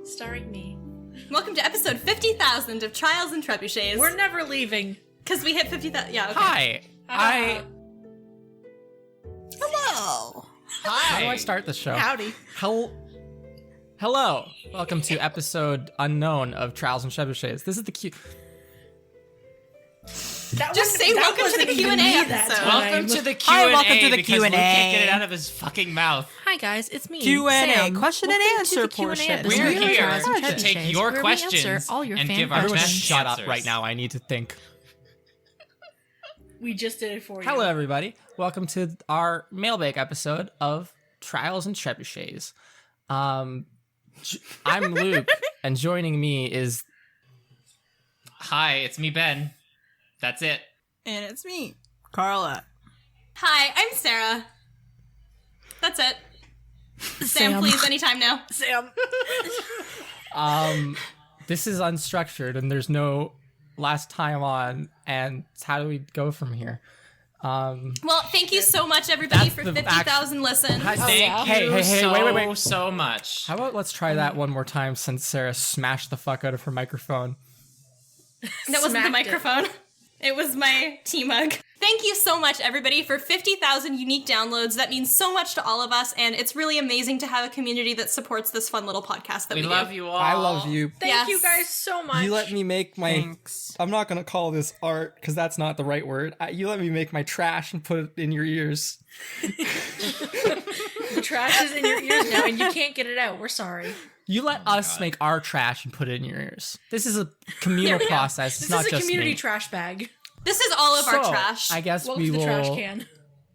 Starring me. Welcome to episode 50,000 of Trials and Trebuchets. We're never leaving. Because we hit 50,000. Yeah, okay. Hi. Hello. Hi. How do I start the show? Howdy. Hello. Welcome to episode unknown of Trials and Trebuchets. This is the Q. Just say welcome to the Q&A episode. Welcome to the Q&A. Hi, welcome to the because Q&A. Luke can't get it out of his fucking mouth. Hi guys, it's me. Q&A, Sam. question and Welcome answer to the Q&A portion. episode We're of here Trials and to Trebuchets, take your where we questions answer all your and fan give our Everyone best just shut up answers. right now. I need to think. We just did it for you. Hello, everybody. Welcome to our mailbag episode of Trials and Trebuchets. I'm Luke, and joining me is... Hi, it's me, Ben. That's it. And it's me, Kharla. Hi, I'm Sarah. That's it. Sam, please, anytime now. Sam. This is unstructured, and there's no last time on, and how do we go from here? Well, thank you so much, everybody, That's for the 50,000 listens. Thank Hey, you wait. so much. How about let's try that one more time since Sarah smashed the fuck out of her microphone. That wasn't the microphone. It was my tea mug. Thank you so much, everybody, for 50,000 unique downloads. That means so much to all of us, and it's really amazing to have a community that supports this fun little podcast that we do. love you all. I love you. Thank you guys so much. You let me make my... Thanks. I'm not going to call this art, because that's not the right word. You let me make my trash and put it in your ears. The trash is in your ears now, and you can't get it out. We're sorry. You let us make our trash and put it in your ears. This is a communal process. It's This not is a just community me. trash bag. This is all of our trash. I guess Welcome we to the will... trash can.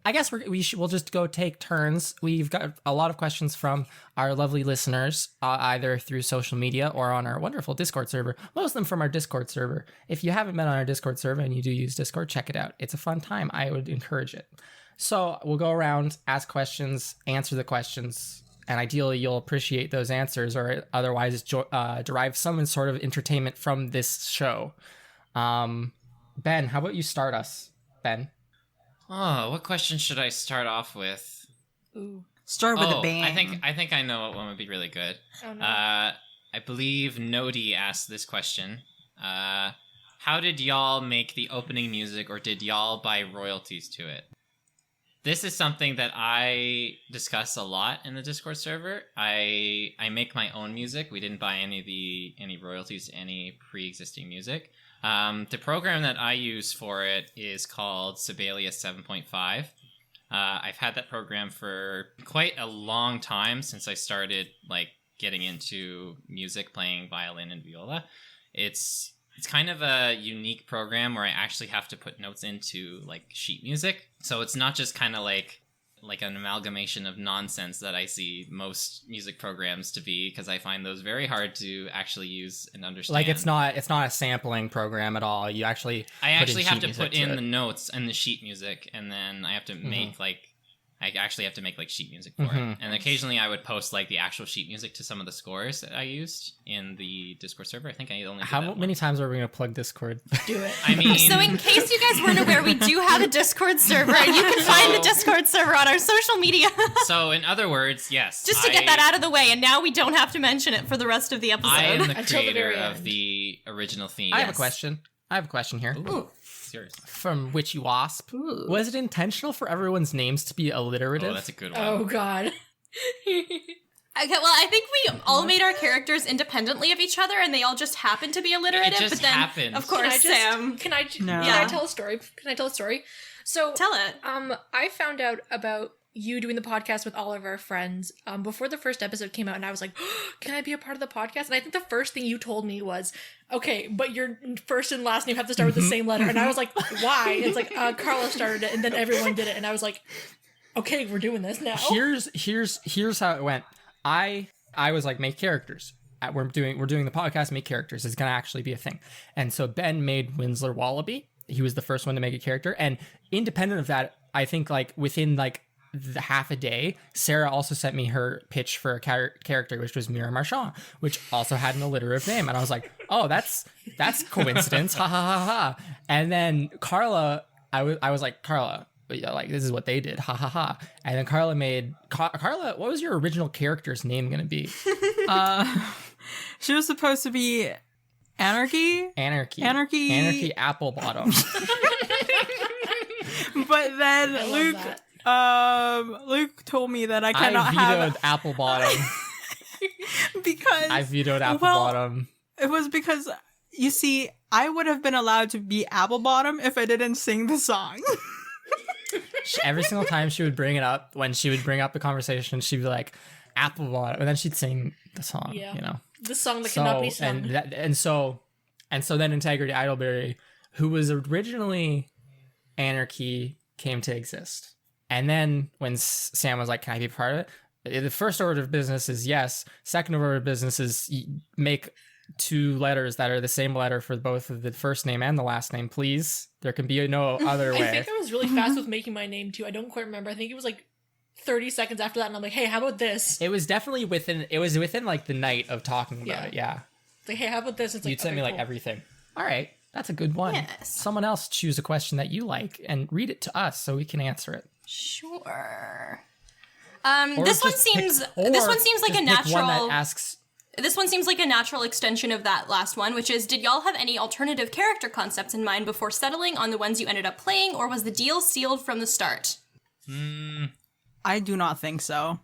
I guess we'll just go take turns. We've got a lot of questions from our lovely listeners, either through social media or on our wonderful Discord server. Most of them from our Discord server. If you haven't been on our Discord server and you do use Discord, check it out. It's a fun time. I would encourage it. So we'll go around, ask questions, answer the questions, and ideally you'll appreciate those answers, or otherwise derive some sort of entertainment from this show. Ben, how about you start us, Ben? Oh, what question should I start off with? Ooh. Start with a bang. I think I know what one would be really good. Oh, no. I believe Nodi asked this question. How did y'all make the opening music, or did y'all buy royalties to it? This is something that I discuss a lot in the Discord server. I make my own music. We didn't buy any royalties to any pre-existing music. The program that I use for it is called Sibelius 7.5. I've had that program for quite a long time, since I started getting into music, playing violin and viola. It's kind of a unique program where I actually have to put notes into sheet music. So it's not just kind of like an amalgamation of nonsense that I see most music programs to be, because I find those very hard to actually use and understand. It's not a sampling program at all. I actually have to put in the notes and the sheet music, and then I have to make I actually have to make sheet music for it. And occasionally I would post the actual sheet music to some of the scores that I used in the Discord server. I think I only did How that many once. times are we going to plug Discord? Do it. I mean, So in case you guys weren't aware, we do have a Discord server, and you can find the Discord server on our social media. so in other words, yes. Just to get that out of the way, and now we don't have to mention it for the rest of the episode. I am the Until the creator very of end. the original theme. I have a question. here. Ooh. It's yours. From Witchy Wasp. Was it intentional for everyone's names to be alliterative? Oh, that's a good one. Oh, God. Okay, well, I think we all made our characters independently of each other, and they all just happened to be alliterative. It just but then, happened. of course, Sam, Can I Yeah. tell a story? Can I tell a story? So, tell it. I found out about you doing the podcast with all of our friends before the first episode came out, and I was like, can I be a part of the podcast? And I think the first thing you told me was, okay, but your first and last name have to start with the same letter. And I was like, why? It's like, Kharla started it, and then everyone did it. And I was like, okay, we're doing this now. Here's how it went. I was like, make characters. We're doing the podcast, make characters. It's gonna actually be a thing. And so Ben made Winsler Wallaby. He was the first one to make a character. And independent of that, I think within the half a day, Sarah also sent me her pitch for a character, which was Mira Marchand, which also had an alliterative name. And I was like, oh, that's coincidence. Ha ha ha ha. And then Kharla, I was like, Kharla, this is what they did. Ha ha ha. And then Kharla made Kharla, what was your original character's name going to be? She was supposed to be Anarchy apple bottom. But then Luke told me that I cannot have apple bottom. Because I vetoed apple bottom. It was because, you see, I would have been allowed to be apple bottom if I didn't sing the song. Every single time she would bring it up, when she would bring up the conversation, she'd be like, apple bottom, and then she'd sing the song, you know? The song that cannot be sung. And so then Integrity Idleberry, who was originally Anarchy, came to exist. And then when Sam was like, can I be part of it? The first order of business is yes. Second order of business is make 2 letters that are the same letter for both of the first name and the last name, please. There can be no other way. I think I was really fast with making my name too. I don't quite remember. I think it was like 30 seconds after that, and I'm like, hey, how about this? It was definitely within like the night of talking about it, yeah. It's like, hey, how about this? It's like, you'd send me like everything. All right, that's a good one. Yes. Someone else choose a question that you like and read it to us so we can answer it. Sure. This one seems like a natural one that asks. This one seems like a natural extension of that last one, which is, did y'all have any alternative character concepts in mind before settling on the ones you ended up playing, or was the deal sealed from the start? I do not think so.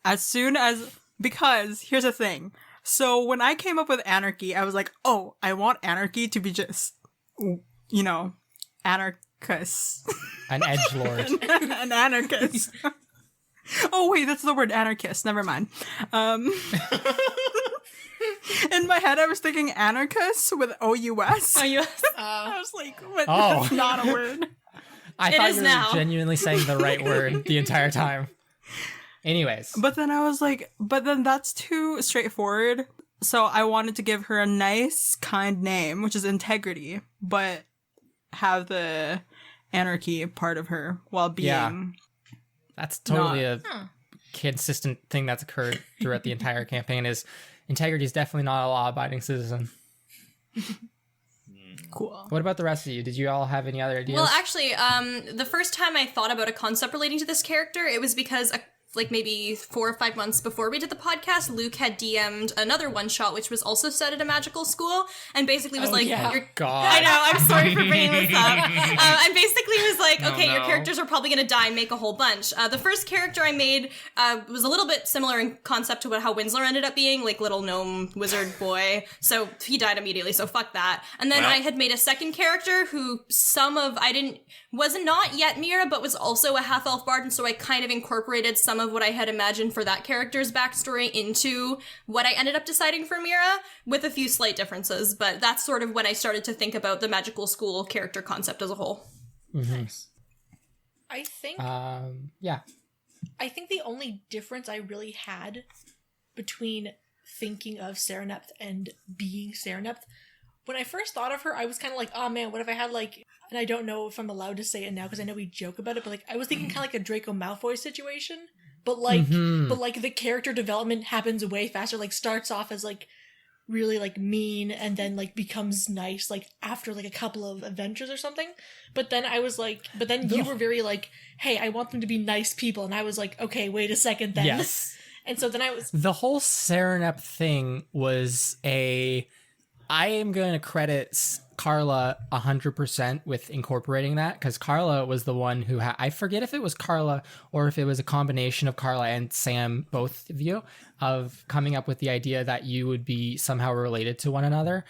Because here's the thing. So when I came up with Anarchy, I was like, oh, I want Anarchy to be just, you know, anarchist. An edgelord. An anarchist. Oh, wait, that's the word anarchist. Never mind. In my head, I was thinking anarchist with O-U-S. O-U-S? I was like, what? That's not a word. I thought you were genuinely saying the right word the entire time. Anyways. But then I was like, that's too straightforward. So I wanted to give her a nice, kind name, which is Integrity, but have the anarchy part of her while being... Yeah. That's totally a consistent thing that's occurred throughout the entire campaign is Integrity is definitely not a law-abiding citizen. Cool. What about the rest of you? Did you all have any other ideas? Well, actually, the first time I thought about a concept relating to this character, it was because like maybe 4 or 5 months before we did the podcast, Luke had DM'd another one-shot, which was also set at a magical school, and basically was like, God. I know, I'm sorry for bringing this up. And basically was like, okay, your characters are probably going to die, make a whole bunch. The first character I made was a little bit similar in concept to how Winsler ended up being, like little gnome wizard boy, so he died immediately, so fuck that. And then I had made a second character who wasn't not yet Mira, but was also a half-elf bard, and so I kind of incorporated some of what I had imagined for that character's backstory into what I ended up deciding for Mira, with a few slight differences, but that's sort of when I started to think about the magical school character concept as a whole. Nice. I think... yeah. I think the only difference I really had between thinking of Serenepth and being Serenepth, when I first thought of her, I was kind of like, oh man, what if I had like... And I don't know if I'm allowed to say it now because I know we joke about it, but like I was thinking kind of like a Draco Malfoy situation, but like the character development happens way faster. Like starts off as like really like mean and then like becomes nice like after like a couple of adventures or something. But then I was like, you were very like, hey, I want them to be nice people, and I was like, okay, wait a second then. Yes. And so then I was the whole Serenep thing was I am going to credit Kharla 100% with incorporating that, because Kharla was the one who I forget if it was Kharla or if it was a combination of Kharla and Sam, both of you, of coming up with the idea that you would be somehow related to one another.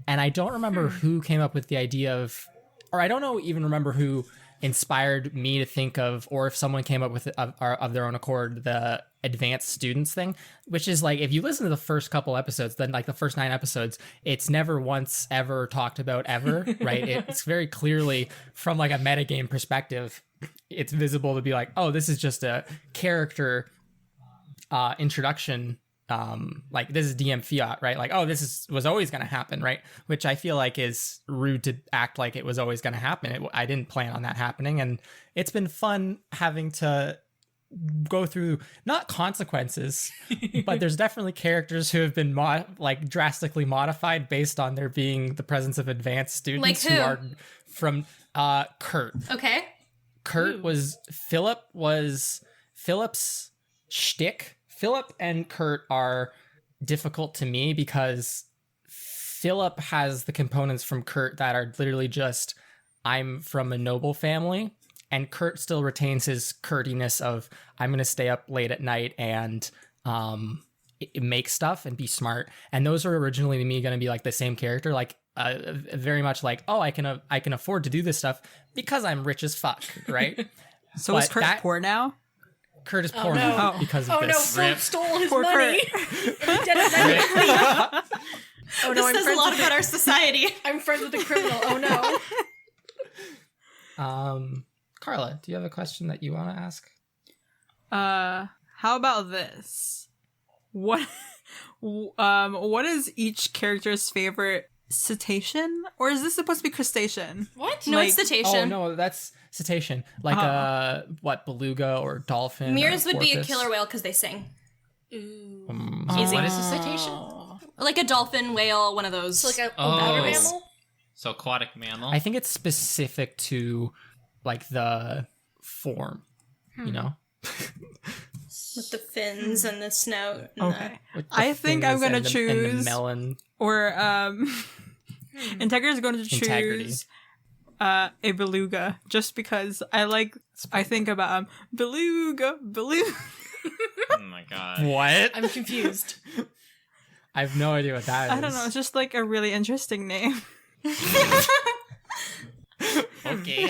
And I don't remember who came up with the idea of, or I don't even remember who inspired me to think of, or if someone came up with it of their own accord, the advanced students thing, which is like, if you listen to the first couple episodes, then like the first 9 episodes, it's never once ever talked about ever, right? It's very clearly from like a metagame perspective, it's visible to be like, oh, this is just a character introduction. Like this is DM fiat, right? Like, oh, was always going to happen, right? Which I feel like is rude to act like it was always going to happen. I didn't plan on that happening, and it's been fun having to go through not consequences, but there's definitely characters who have been drastically modified based on there being the presence of advanced students who are from Kurt. Okay. Kurt was Philip's shtick. Philip and Kurt are difficult to me because Philip has the components from Kurt that are literally just, I'm from a noble family, and Kurt still retains his Kurtiness of, I'm going to stay up late at night and make stuff and be smart. And those are originally to me going to be like the same character, like very much like, oh, I can afford to do this stuff because I'm rich as fuck, right? So is Kurt poor now? Kurt is poor now because of this. Oh no, Philip stole his Poor money. Oh no, This I'm says a friends lot with about our society. I'm friends with a criminal. Oh no. Kharla, do you have a question that you want to ask? How about this? What is each character's favorite cetacean? Or is this supposed to be crustacean? What? No, it's Oh cetacean. no, that's cetacean. Like what, beluga or dolphin? Mirrors or would be a porpoise? killer whale because they sing. Ooh. Easy. What is a citation? Like a dolphin, whale, one of those. So like a Oh. water mammal? So aquatic mammal. I think it's specific to like the form, you know? With the fins and the snout. And Okay. With the I think I'm fins gonna and the choose- melon. Or Integrity is going to Integrity. choose a beluga just because I think about beluga. Oh my god. What? I'm confused. I have no idea what that is. I don't know. It's just like a really interesting name. Okay.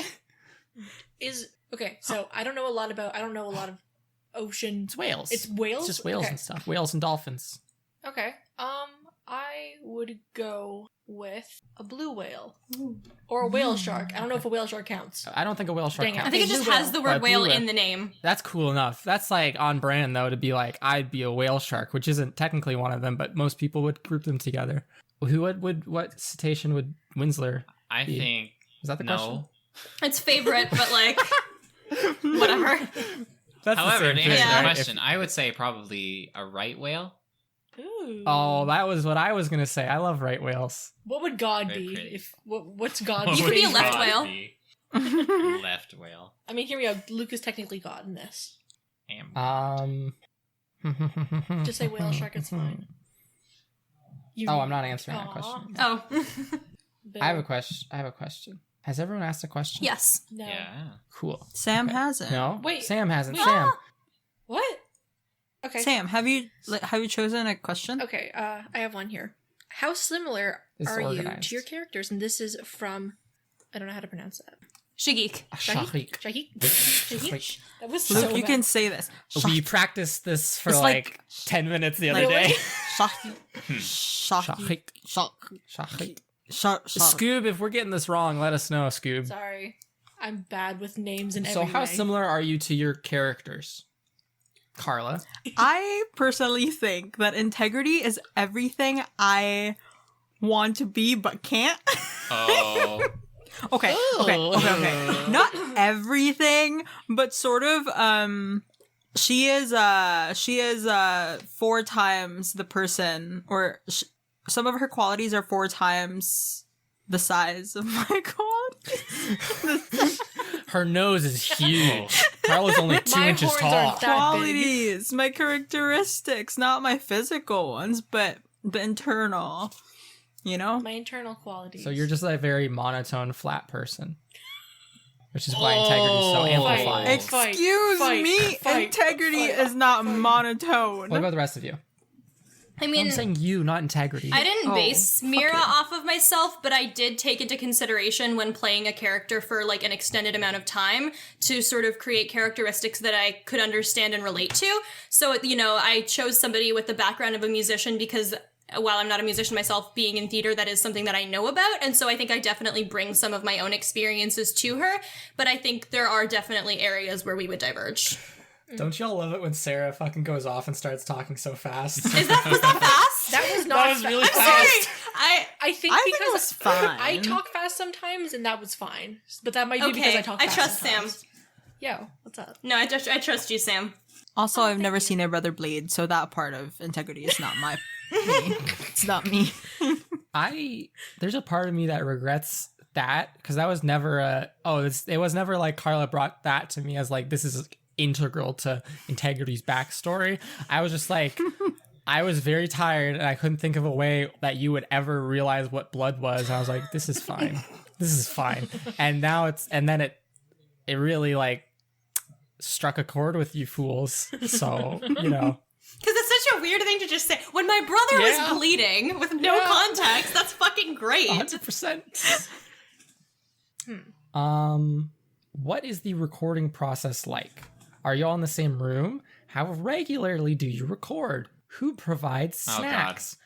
So I don't know a lot of ocean. It's whales. It's whales? It's just whales Okay. and stuff. Whales and dolphins. Okay. I would go with a blue whale or a whale shark. I don't know if a whale shark counts. I don't think a whale shark Dang it. counts. I think it just Blue has whale. the word Blue whale whale. in the name. That's cool enough. That's like on brand though to be like, I'd be a whale shark, which isn't technically one of them, but most people would group them together. What cetacean would Winsler? I be? think Is that the question? no. It's favorite, but like, whatever. That's However, to answer Yeah. the question, I would say probably a right whale. Ooh. Oh, that was what I was gonna say. I love right whales. What would God Very be? pretty. What's God's What You could would be a favorite? left God whale. be? Left whale. I mean, here we go. Luke is technically God in this. Am- Just say whale shark. It's fine. Oh, I'm not answering that Aw. question. Oh, Bill. I have a question. Has everyone asked a question? yes. No. Yeah. Cool. Sam Okay. hasn't. No. Wait. Sam hasn't. Wait. Sam. What? Okay. Sam, have you chosen a question? Okay. I have one here. How similar It's are you organized. to your characters? And this is from. I don't know how to pronounce that. Shagik. Shahik. Shahik. Shahik. That was Luke, so you bad. can say this. We practiced this for It's like, like- 10 minutes the other Really? day. Shahik. Shahik. Shahik. Scoob, if we're getting this wrong, let us know, Scoob. Sorry. I'm bad with names and So every how way. similar are you to your characters? Kharla. I personally think that integrity is everything I want to be but can't. Oh. Okay. Not everything, but sort of she is 4 times the person, or some of her qualities are 4 times the size of my qualities. Her nose is huge. Kharla's only 2 My inches horns tall. aren't that Qualities, my characteristics, not my physical ones, but the internal. You know? My internal qualities. So you're just a very monotone, flat person. Which is why integrity is so Oh. amplified. Fight. Excuse Fight. me, Fight. integrity Fight. is not monotone. What about the rest of you? I mean, I'm saying you, not integrity. I didn't Oh, base fuck Mira it. off of myself, but I did take into consideration when playing a character for like an extended amount of time to sort of create characteristics that I could understand and relate to. So, you know, I chose somebody with the background of a musician because while I'm not a musician myself, being in theater, that is something that I know about. And so I think I definitely bring some of my own experiences to her. But I think there are definitely areas where we would diverge. Don't y'all love it when Sarah fucking goes off and starts talking so fast? Was that fast? That was not fast. really Sorry. I think I think because it was fine. I talk fast sometimes, and that was fine. But that might be because Okay, I talk I fast trust sometimes. Sam. Yo, what's up? No, I trust you, Sam. Also, I've never seen a brother bleed, so that part of integrity is not me. It's not me. There's a part of me that regrets that because that was never it was never like Kharla brought that to me as like this is integral to integrity's backstory. I was just like I was very tired and I couldn't think of a way that you would ever realize what blood was. And I was like, this is fine. This is fine. And now it really like struck a chord with you fools. So, you know. Because it's such a weird thing to just say. When my brother was bleeding with no context, that's fucking great. 100%. What is the recording process like? Are you all in the same room? How regularly do you record? Who provides snacks?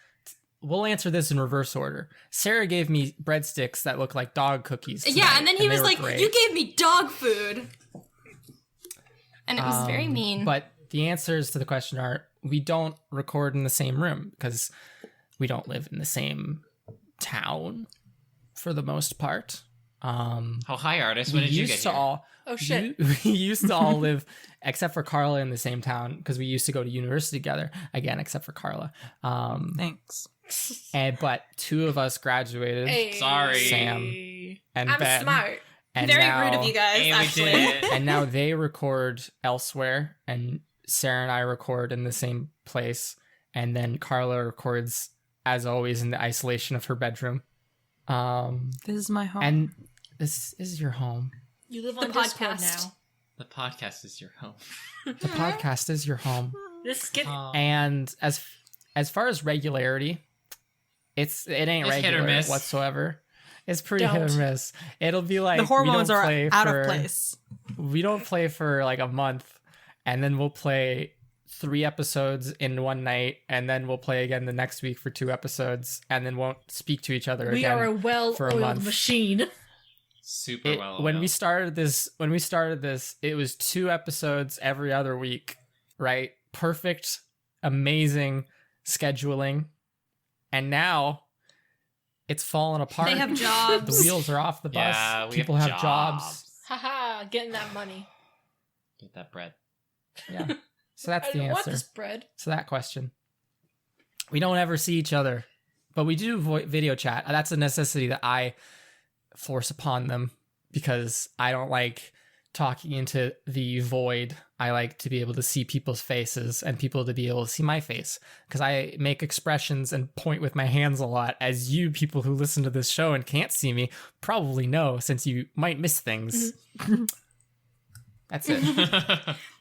We'll answer this in reverse order. Sarah gave me breadsticks that look like dog cookies tonight, yeah, and then he was like, great. you gave me dog food. And it was very mean. But the answers to the question are, we don't record in the same room because we don't live in the same town for the most part. Oh, hi, artist. When did you get here? Oh, shit. We used to all live, except for Kharla, in the same town because we used to go to university together. Again, except for Kharla. Thanks. But two of us graduated. Hey. Sorry. Sam and I'm Ben. smart. And very now, rude of you guys, Hey, we actually. did it. And now they record elsewhere, and Sarah and I record in the same place. And then Kharla records, as always, in the isolation of her bedroom. This is my home. And this is your home. You live The on Discord podcast. now. The podcast is your home. The podcast is your home. This get And as far as regularity, it ain't It's hit or regular miss. whatsoever. It's pretty hit Don't. or miss. It'll be like the hormones we don't are play out for- of place. We don't play for like a month, and then we'll play 3 episodes in one night, and then we'll play again the next week for 2 episodes, and then won't speak to each other we again. are a for a well-oiled month. machine. Super well. When we started this, it was 2 episodes every other week, right? Perfect, amazing scheduling, and now it's fallen apart. They have The jobs. wheels are off the bus. Yeah, we People have jobs. Haha, getting that money. Get that bread. Yeah. So that's I the don't want answer. this bread. So that question. We don't ever see each other, but we do video chat. That's a necessity that I force upon them because I don't like talking into the void. I like to be able to see people's faces and people to be able to see my face because I make expressions and point with my hands a lot, as you people who listen to this show and can't see me probably know, since you might miss things. That's it.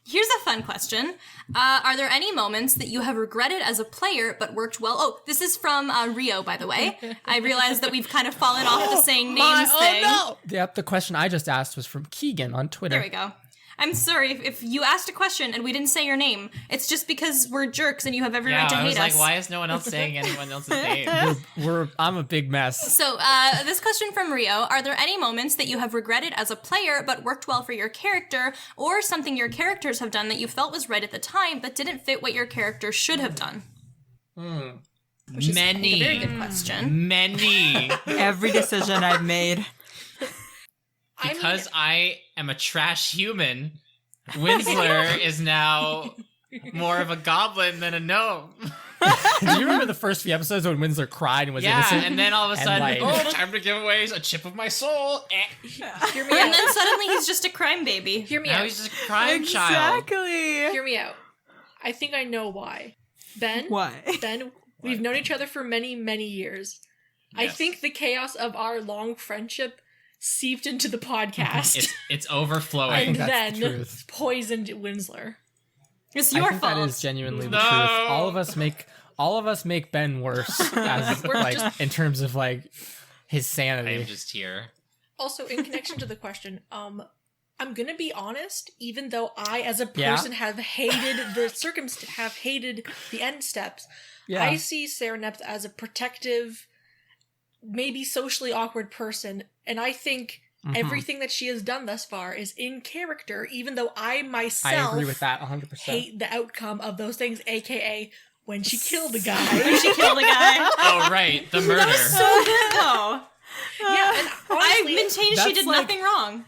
Here's a fun question. Are there any moments that you have regretted as a player but worked well? Oh, this is from Rio, by the way. I realized that we've kind of fallen off the saying names thing. Oh no! Yep, the question I just asked was from Keegan on Twitter. There we go. I'm sorry if you asked a question and we didn't say your name. It's just because we're jerks and you have every right to I hate was us. like, why is no one else saying anyone else's name? I'm a big mess. So, this question from Rio, are there any moments that you have regretted as a player but worked well for your character, or something your characters have done that you felt was right at the time but didn't fit what your character should have done? Which is, I think, a very good question. Many. Every decision I've made. Because I am a trash human, Winsler is now more of a goblin than a gnome. Do you remember the first few episodes when Winsler cried and was innocent? And then all of a sudden, like- oh, time to give away a chip of my soul. Hear me And out. then suddenly he's just a crime baby. Hear me Now out. he's just a crime child. Exactly. Hear me out. I think I know why. Ben? Why? Ben, we've known each other for many, many years. I Yes. think the chaos of our long friendship seeped into the podcast It's overflowing. I think and that's the then truth. poisoned Winsler. It's I your think fault. that is genuinely the No. truth. All of us make Ben worse as like in terms of like his I sanity. am just here. Also, in connection to the question, I'm gonna be honest. Even though I, as a Yeah? person, have hated have hated the end steps, Yeah. I see Sarah Nept as a protective, maybe socially awkward person, and I think everything that she has done thus far is in character. Even though I myself I agree with that 100%. hate the outcome of those things, aka when she killed the guy. She killed a guy. Oh, right. The murder. So good, though. Yeah, and I honestly, maintain she that's did like- nothing wrong.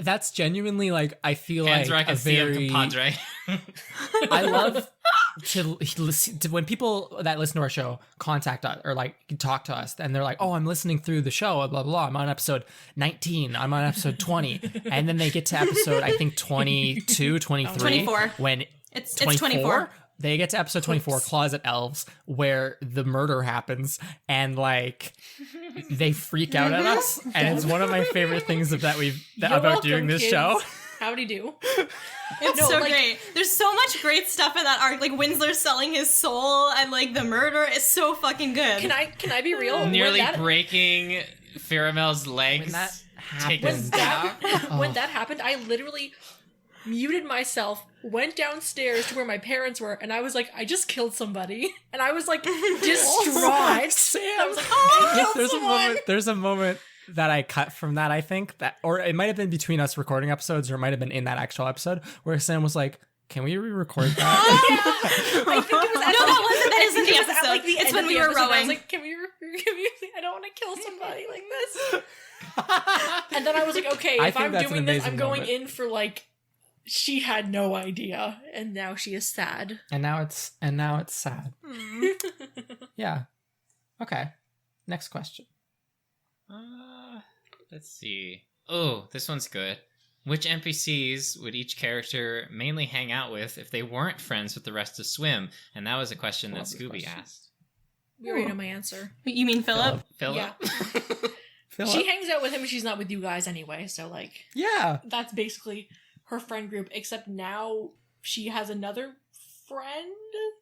That's genuinely like I feel Hands like a very. compadre. I love to listen to when people that listen to our show contact us or like talk to us, and they're like, "Oh, I'm listening through the show, blah blah blah. I'm on episode 19. I'm on episode 20," and then they get to episode I think 22, 23, 24. when It's 24? 24. they get to episode 24, Closet Elves, where the murder happens, and like they freak out at us, and it's one of my favorite things about doing this show. Howdy do. It's so great. There's so much great stuff in that arc. Like Winsler selling his soul and like the murder is so fucking good. Can I be real? Nearly breaking Faramel's legs. When that Takes down. When that happened, I literally muted myself, went downstairs to where my parents were, and I was like, I just killed somebody. And I was like distraught. Sam. I was like, oh, I killed someone. There's a moment that I cut from that, I think, that, or it might have been between us recording episodes, or it might have been in that actual episode, where Sam was like, can we re-record that? I think it was no, that wasn't. That isn't the episode. Like, the it's when we were rowing. I was like, can we? I don't want to kill somebody like this. And then I was like, okay, if I'm doing this, I'm going in for like, she had no idea, and now she is sad. And now it's sad. Yeah. Okay. Next question. Let's see. Oh, this one's good. Which NPCs would each character mainly hang out with if they weren't friends with the rest of Swim? And that was a question that Scooby asked. We already know my answer. You mean Philip? Philip? Yeah. Philip? She hangs out with him, and she's not with you guys anyway. So like, Yeah. that's basically her friend group. Except now she has another friend,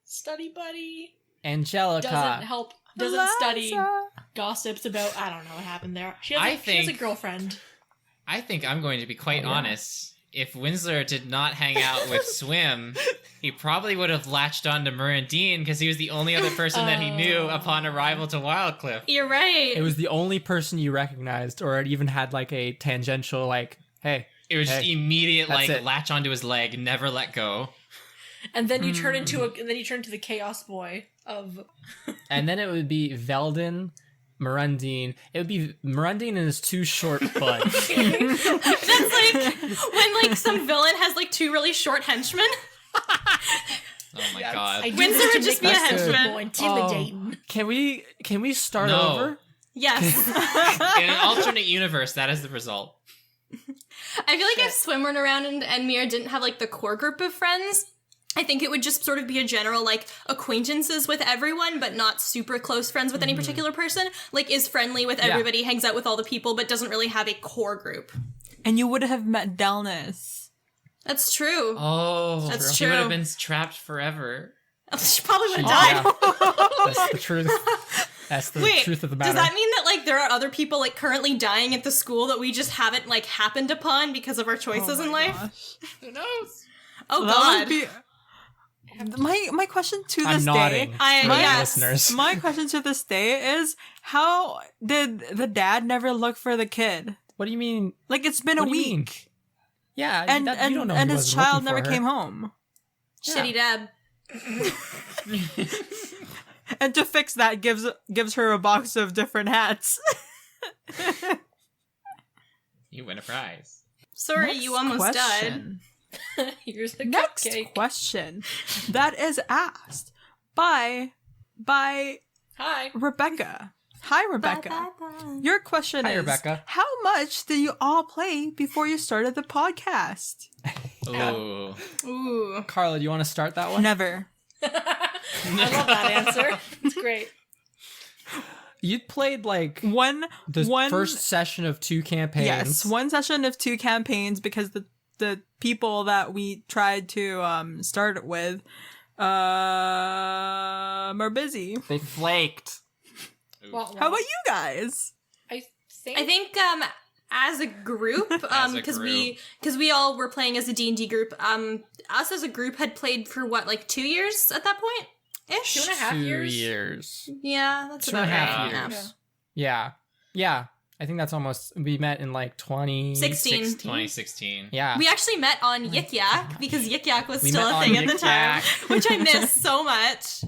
study buddy. Angelica. Doesn't study, gossips about, I don't know what happened there. She has a girlfriend. I think I'm going to be quite honest. If Winsler did not hang out with Swim, he probably would have latched on to Murandine because he was the only other person that he knew upon arrival to Wildcliff. You're right. It was the only person you recognized, or it even had like a tangential, like, hey. It was just immediate, like, it. latch onto his leg, never let go. And then you turn into the Chaos Boy of. And then it would be Veldin, Murandine. It would be Murandine and his two short buds. That's like when like some villain has like two really short henchmen. Oh my god. Winsor would just be a henchman. Intimidating. Can we start No. over? Yes. In an alternate universe, that is the result. I feel like if Swim weren't around and Mira didn't have like the core group of friends, I think it would just sort of be a general, like, acquaintances with everyone, but not super close friends with any particular person. Like, is friendly with everybody, hangs out with all the people, but doesn't really have a core group. And you would have met Delnis. That's true. Oh, That's she true. would have been trapped forever. She probably would have died. Yeah. That's the truth. That's the truth of the matter. Does that mean that, like, there are other people, like, currently dying at the school that we just haven't, like, happened upon because of our choices in life? Gosh. Who knows? Oh, That God. would be... My question to I'm this nodding. day, for yes. listeners. my question to this day is, how did the dad never look for the kid? What do you mean? Like, it's been What a do you mean? week, Yeah, and you don't know and he his wasn't child looking never for came her. home. Shitty dad. And to fix that, gives her a box of different hats. You win a prize. Sorry, you almost died. Question. Here's the Next cupcake. question that is asked by Hi. Rebecca. Hi, Rebecca. Your question Hi, is, Rebecca. how much did you all play before you started the podcast? Ooh. Ooh. Kharla, do you want to start that one? Never. I love that answer. It's great. You played like One first session of 2 campaigns. Yes, one session of 2 campaigns because the people that we tried to start it with are busy. They flaked. Well, How about you guys? I I think as a group, As a because group. we all were playing as a D&D group. Us as a group had played for what, like 2 years at that point ish. 2.5 2 years? years. Yeah, that's 2.5 about right. years. Yeah. I think that's almost. We met in like 16. 2016. Yeah. We actually met on Yik Yak because Yik Yak was We still met a on thing at the Yik time, Yak. which I miss so much.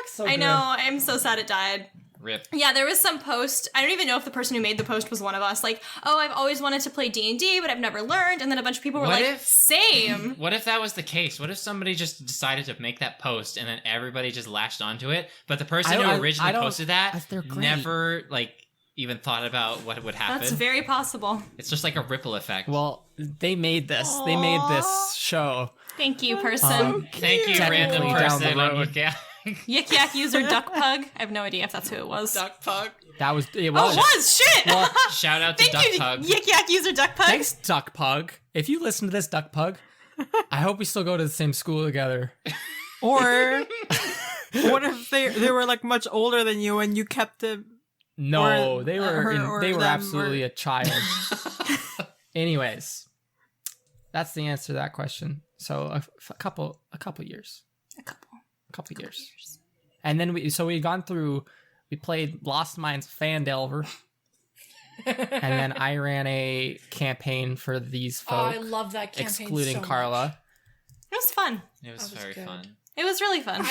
So I know. I'm so sad it died. Rip. Yeah, there was some post. I don't even know if the person who made the post was one of us. Like, oh, I've always wanted to play D&D, but I've never learned. And then a bunch of people were What like, if- same. What if that was the case? What if somebody just decided to make that post and then everybody just latched onto it, but the person who originally posted that they're great. never like even thought about what would happen? That's very possible. It's just like a ripple effect. Well, they made this. They made this show. Thank you, person. Thank you, Technically random down the person on road. Yik Yik Yak user Duck Pug. I have no idea if that's who it was. Duck Pug. That was it. Oh, Was. it was! Shit! Well, Shout out to Thank Duck you, Pug. Yik Yak user Duck Pug. Thanks, Duck Pug. If you listen to this, Duck Pug, I hope we still go to the same school together. Or what if they were like much older than you and you kept it? No, Or they her were or they were them absolutely or- a child. Anyways, that's the answer to that question. So a couple years, A couple years, and then we played Lost Mines Fandelver, and then I ran a campaign for these Oh, I folk, love that campaign excluding so much. Kharla. It was fun. It was That was very good. fun. It was really fun.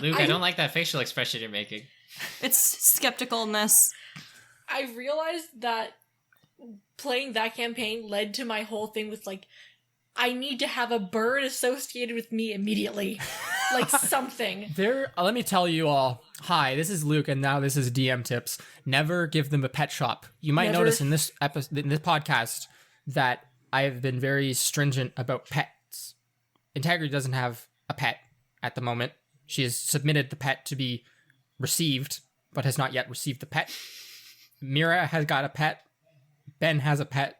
Luke, I don't like that facial expression you're making. It's skepticalness. I realized that playing that campaign led to my whole thing with like, I need to have a bird associated with me immediately. Like something. Let me tell you all. Hi, this is Luke, and now this is DM tips. Never give them a pet shop. You might Never. notice in this podcast, that I have been very stringent about pets. Integrity doesn't have a pet at the moment. She has submitted the pet to be received, but has not yet received the pet. Mira has got a pet. Ben has a pet.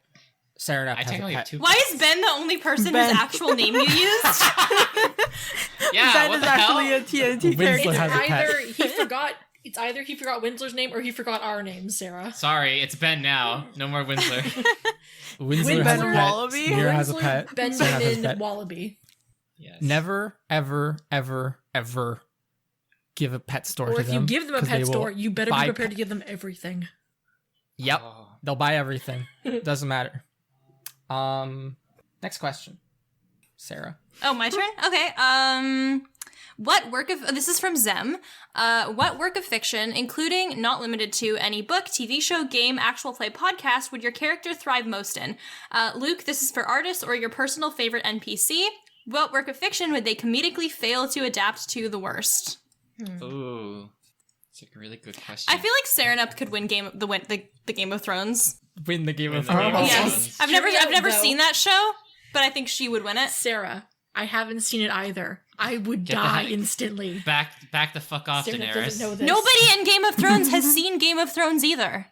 Sarah I has a technically have pet. two. Why is Ben the only person Ben. whose actual name you used? Yeah, That what is the actually hell? a TNT Winslow character. has a pet. It's either he forgot Winsler's name or he forgot our names, Sarah. Sorry, it's Ben now. No more Winsler. Winslow has a Ben pet. Wallaby? Mira has a Winsler, pet. Sarah has a Benjamin, pet. Wallaby. Yes. Never, ever, ever, ever give a pet store Or to if them. you give them a 'cause they pet will store, you better be buy prepared to give them everything. Yep. Oh. They'll buy everything. Doesn't matter. Next question. Sarah. Oh, my turn? Okay. This is from Zem. What work of fiction, including, not limited to, any book, TV show, game, actual play, podcast, would your character thrive most in? Luke, this is for artists or your personal favorite NPC. What work of fiction would they comedically fail to adapt to the worst? Ooh. It's a really good question. I feel like Serenup could win the Game of Thrones. Win the Game of Win the Game of Thrones. Thrones. Yes. I've never Cheerio, though. seen that show, but I think she would win it. Sarah, I haven't seen it either. I would Get the die heck- instantly. Back the fuck off, Sarah doesn't know Daenerys. this. Nobody in Game of Thrones has seen Game of Thrones either.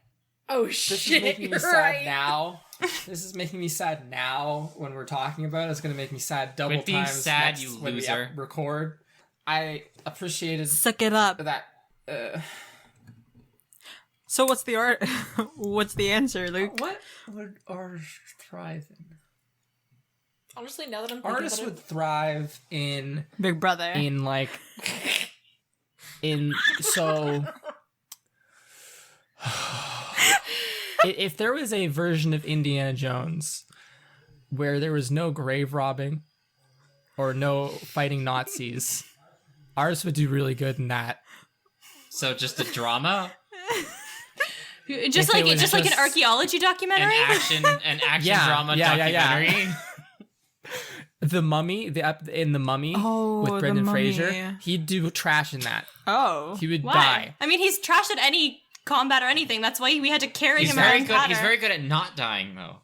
Oh This shit! is making me You're sad right. now. This is making me sad now when we're talking about it. It's going to make me sad double Quit being times sad, next you when we loser. record. I appreciated Suck it up. that. So what's the art? What's the answer, Luke? What would artists thrive in? Honestly, now that I'm thinking Artists about would thrive in Big Brother. so if there was a version of Indiana Jones where there was no grave robbing or no fighting Nazis, artists would do really good in that. So just a drama, Just If it like was just like an just archaeology an documentary. action Yeah, drama yeah. documentary. The Mummy, in The Mummy Oh, with The Brendan Mummy. Fraser, he'd do trash in that. Oh. He would Why? die. I mean, he's trashed at any combat or anything. That's why we had to carry He's him very around. good. Powder. He's very good at not dying, though.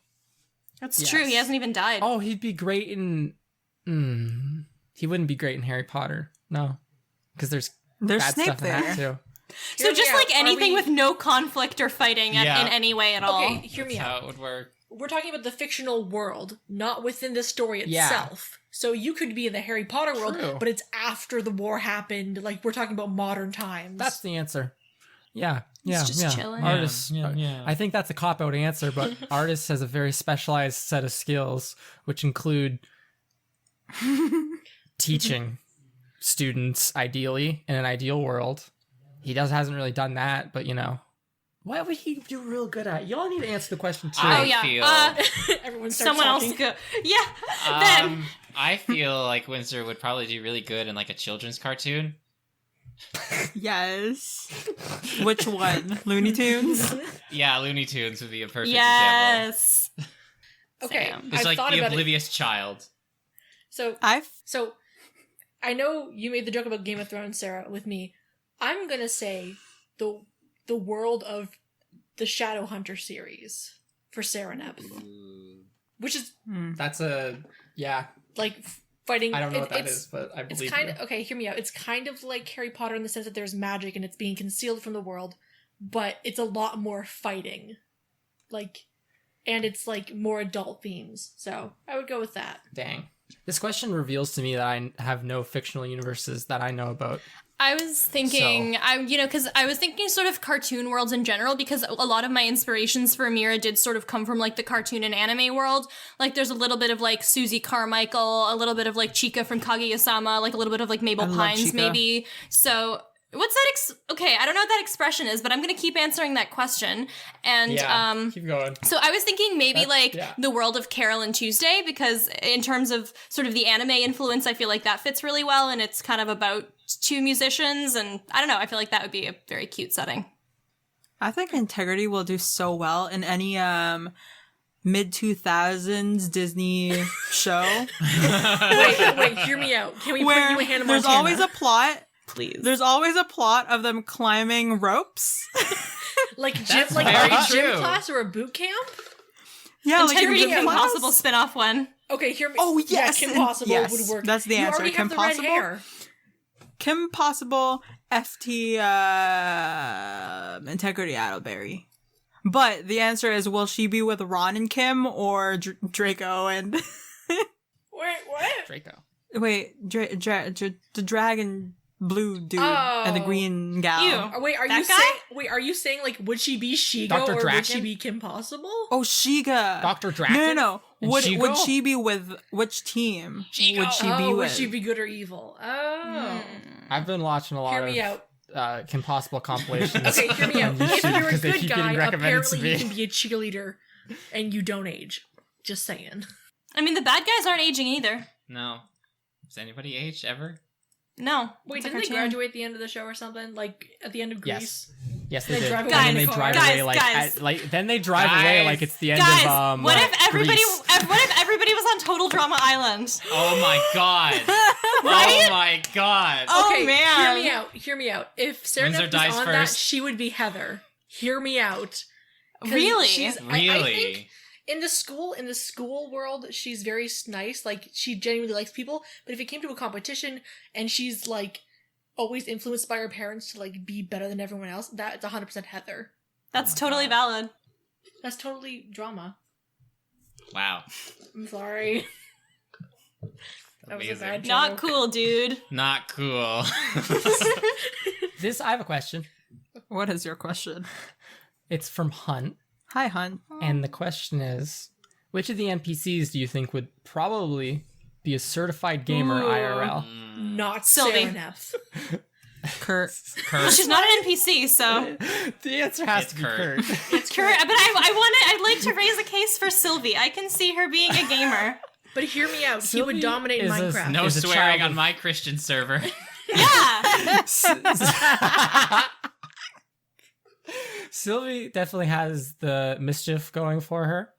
That's Yes. true. He hasn't even died. Oh, he'd be great in. He wouldn't be great in Harry Potter. No, because there's There's bad Snape stuff in there. that too. so Hear me just out. like Are anything we- with no conflict or fighting Yeah. in any way at all. Okay, hear me That's how out. it would work. We're talking about the fictional world, not within the story Yeah. itself. So you could be in the Harry Potter world, True. but it's after the war happened. Like we're talking about modern times. That's the answer. Yeah, yeah, just yeah. chilling. Artists. Yeah. I think that's a cop out answer, but artists has a very specialized set of skills, which include teaching students, ideally in an ideal world. He hasn't really done that, but what would he do real good at? Y'all need to answer the question too. I Oh yeah. feel- Everyone starts Someone talking. else go. Yeah. Then I feel like Windsor would probably do really good in like a children's cartoon. Yes. Which one? Looney Tunes? Yeah, Looney Tunes would be a perfect example. yes. Okay, Sam. It's I've like thought the about it. oblivious child. So So, I know you made the joke about Game of Thrones, Sarah, with me. I'm gonna say the world of the Shadowhunter series for Serenep, which is That's yeah. like fighting. I don't know what that is, but I believe it's kind you. of okay. Hear me out. It's kind of like Harry Potter in the sense that there's magic and it's being concealed from the world, but it's a lot more fighting, like, and it's like more adult themes. So I would go with that. Dang. This question reveals to me that I have no fictional universes that I know about. I was thinking, because I was thinking sort of cartoon worlds in general, because a lot of my inspirations for Mira did sort of come from like the cartoon and anime world. Like there's a little bit of like Susie Carmichael, a little bit of like Chica from Kaguya-sama, like a little bit of like Mabel Pines maybe. So what's that? Okay, I don't know what that expression is, but I'm going to keep answering that question. And keep going. So I was thinking maybe the world of Carol and Tuesday, because in terms of sort of the anime influence, I feel like that fits really well, and it's kind of about two musicians, and I don't know, I feel like that would be a very cute setting. I think Integrity will do so well in any mid-2000s Disney show. wait, hear me out. Can we put you in Hannah Montana? There's always a plot. Please. There's always a plot of them climbing ropes. like That's a very gym true. class or a boot camp? Yeah, Integrity like Kim Possible spin-off one. Okay, hear me. Oh, yes, yeah, Kim Possible yes, would work. that's the you answer. already Kim have the red Possible? hair. Kim Possible, FT, Integrity Attleberry. But the answer is, will she be with Ron and Kim or Draco and... Wait, what? Draco. Wait, the dragon blue dude and the green gal. Ew. Wait, are you saying like would she be Shigo Dr. or would Draken? she be Kim Possible? Oh, Shiga. Dr. Draken? No. And Would Shigo? she be with which team? Shigo. Would she be would with? she be good or evil? Oh. I've been watching a lot Hear me of out. Kim Possible compilations. Okay, hear me out. on If YouTube you're a because they good keep guy, getting recommended to apparently you me. can be a cheerleader and you don't age. Just saying. I mean, the bad guys aren't aging either. No. Has anybody aged ever? No. Wait, It's a didn't they cartoon. graduate at the end of the show or something? Like at the end of Grease? Yes, They they did. drive And away then in they the drive car. away like Guys. then they drive away Guys. like it's the end Guys, of what if everybody? Grease. What if everybody was on Total Drama Island? Oh my god. Right? Oh my god. Oh, Okay, man. Hear me out. If Sarah Windsor Neff was dies on that, first. she would be Heather. Hear me out. 'Cause Really? I think Really? in the school world, she's very nice. Like she genuinely likes people. But if it came to a competition and she's like always influenced by her parents to like be better than everyone else, that's 100% Heather. That's totally valid. That's totally drama. Wow. I'm sorry. That was a Amazing. bad joke. Not cool, dude. Not cool. I have a question. What is your question? It's from Hunt, Hi, hun. and the question is, which of the NPCs do you think would probably be a certified gamer Ooh. IRL? Not Sylvie. Sarah Neff. Kurt. Well, Kurt. she's not an NPC, so The answer has It's to be Kurt. Kurt. it's Kurt. But I'd like to raise a case for Sylvie. I can see her being a gamer. But hear me out. He Sylvie would dominate is a- Minecraft. No Is a swearing child on of- my Christian server. Yeah. Sylvie definitely has the mischief going for her.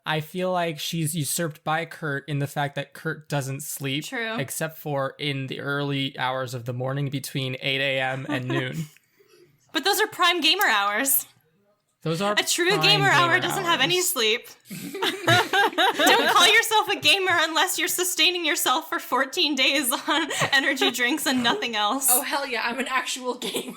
I feel like she's usurped by Kurt in the fact that Kurt doesn't sleep. True. Except for in the early hours of the morning between 8 a.m. and noon. But those are prime gamer hours. Those are A true prime gamer hour doesn't have hours. any sleep. Don't call yourself a gamer unless you're sustaining yourself for 14 days on energy drinks and nothing else. Oh hell yeah, I'm an actual gamer.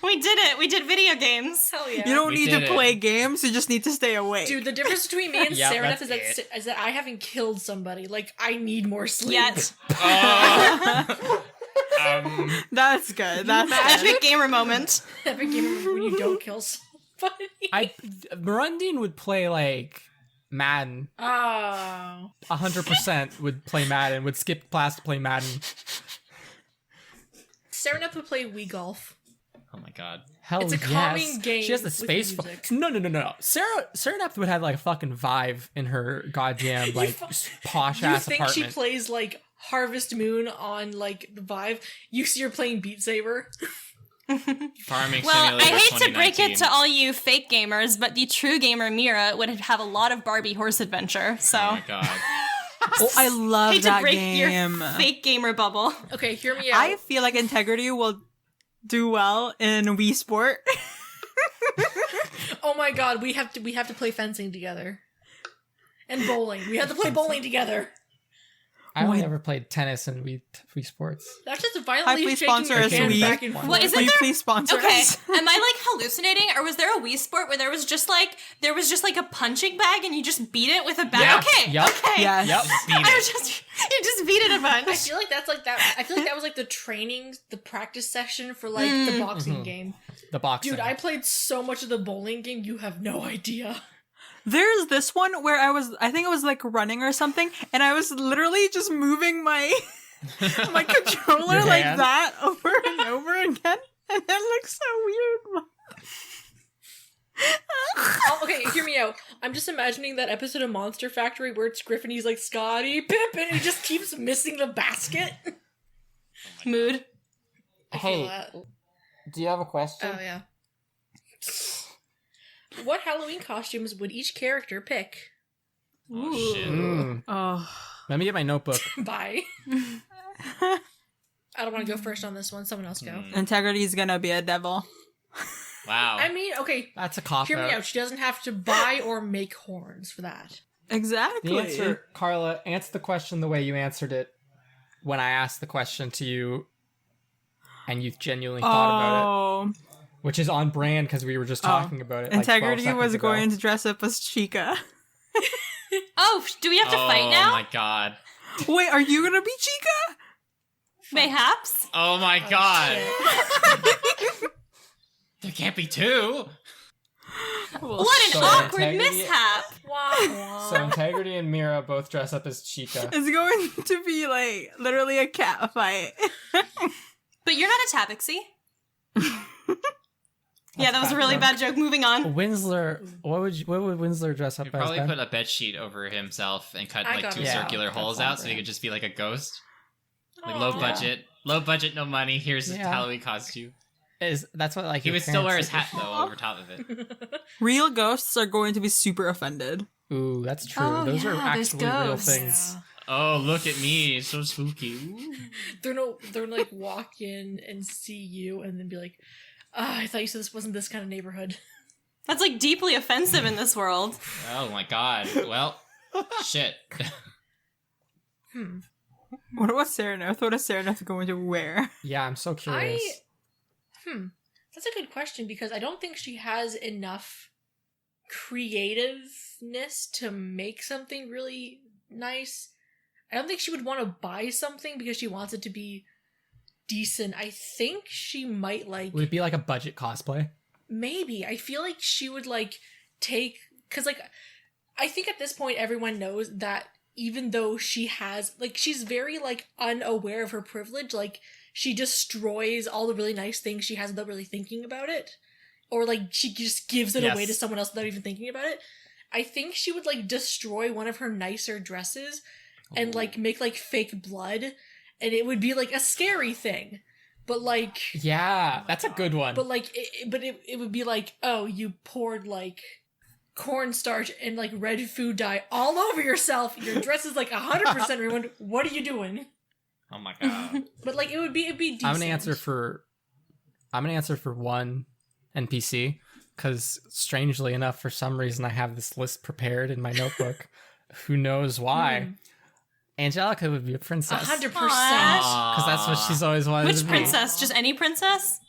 We did it. We did video games. Hell yeah. You don't We need did to it. play games, you just need to stay awake. Dude, the difference between me and Yep, Sarah Neff that's is that I haven't killed somebody. Like, I need more sleep. Yet. That's good. That's good. Epic gamer moment. Epic game when you don't kill somebody. Murundine would play like Madden. Oh. 100% would play Madden. Would skip class to play Madden. Sarah Neff would play Wii Golf. Oh my god. Hell It's a yes. calming game She has the with space. music. No. Sarah Neff would have like a fucking Vive in her goddamn like posh You ass think apartment. she plays, like, Harvest Moon on, like, the Vive? You see her playing Beat Saber? Farming Well, I Simulator hate to break 2019. it to all you fake gamers, but the true gamer Mira would have a lot of Barbie horse adventure. So Oh my god. Oh, I love hate to that break game. your fake gamer bubble. Okay, hear me out. I feel like Integrity will do well in Wii Sport. Oh my god, we have to play fencing together. And bowling. We had to play bowling together. I only ever played tennis and Wii Sports. That's just Hi, violently please shaking sponsor your us, hand Wii. back and forth. What is Will it? you please sponsor Okay, us? am I like hallucinating, or was there a Wii Sport where there was just like a punching bag and you just beat it with a bag? Yeah. Okay, Yep. okay. Yes. Yep. Beat I it. was just you just beat it a bunch. I feel like that's like that. I feel like that was like the training, the practice session for like the boxing game. The boxing. Dude, I played so much of the bowling game. You have no idea. There's this one where I think it was like running or something, and I was literally just moving my my controller Your like hand? that over and over again, and it looks so weird. Oh, okay, hear me out. I'm just imagining that episode of Monster Factory where it's Griffin. He's like Scotty Pip, and he just keeps missing the basket. Mood. I feel Hey. that. Do you have a question? Oh yeah. What Halloween costumes would each character pick? Oh, shit. Oh, Let me get my notebook. Bye. I don't want to go first on this one. Someone else go. Integrity is gonna be a devil. Wow. I mean, okay, That's a cop hear me out. out. She doesn't have to buy or make horns for that. Exactly. The answer, Kharla, answer the question the way you answered it when I asked the question to you, and you genuinely thought about it, Oh, which is on brand because we were just talking about it. Like 12 Integrity was seconds ago. going to dress up as Chica. Oh, do we have to fight now? Oh my god. Wait, are you gonna be Chica? Mayhaps. Oh my god. There can't be two. What an So awkward Integrity- mishap. So Integrity and Mira both dress up as Chica. It's going to be like literally a cat fight. But you're not a tabaxi. Yeah, that was a really bad joke. Moving on. Winsler, what would Winsler dress up He'd as? probably Ben? put a bed sheet over himself and cut I like got two it. Yeah, circular that's holes on out so he brand. could just be like a ghost. Like Aw. low budget, no money. Here's his Yeah. Halloween costume. That's what like He your would still wear his parents hat though over top of it. Real ghosts are going to be super offended. would- Ooh, that's true. Oh, Those are yeah, there's actually real ghosts. things. Oh, look at me, it's so spooky. Ooh. They're like walk in and see you and then be like, I thought you said this wasn't this kind of neighborhood. That's like deeply offensive in this world. Oh my god. Well, shit. What about Serenith? What is Serenith going to wear? Yeah, I'm so curious. That's a good question because I don't think she has enough creativeness to make something really nice. I don't think she would want to buy something because she wants it to be decent. I think she might like Would it be like a budget cosplay? maybe. I feel like she would like take because like I think at this point everyone knows that even though she has like she's very like unaware of her privilege, like she destroys all the really nice things she has without really thinking about it, or like she just gives it away to Yes. someone else without even thinking about it. I think she would like destroy one of her nicer dresses and like make like fake blood, and it would be like a scary thing. But like Yeah, that's a good one. but like it would be like, oh, you poured like cornstarch and like red food dye all over yourself. Your dress is like 100% ruined. What are you doing? Oh my god. But like it'd be decent. I'm gonna answer for one NPC because strangely enough, for some reason, I have this list prepared in my notebook. Who knows why? Angelica would be a princess 100%. because that's what she's always wanted Which to be. princess? Just any princess?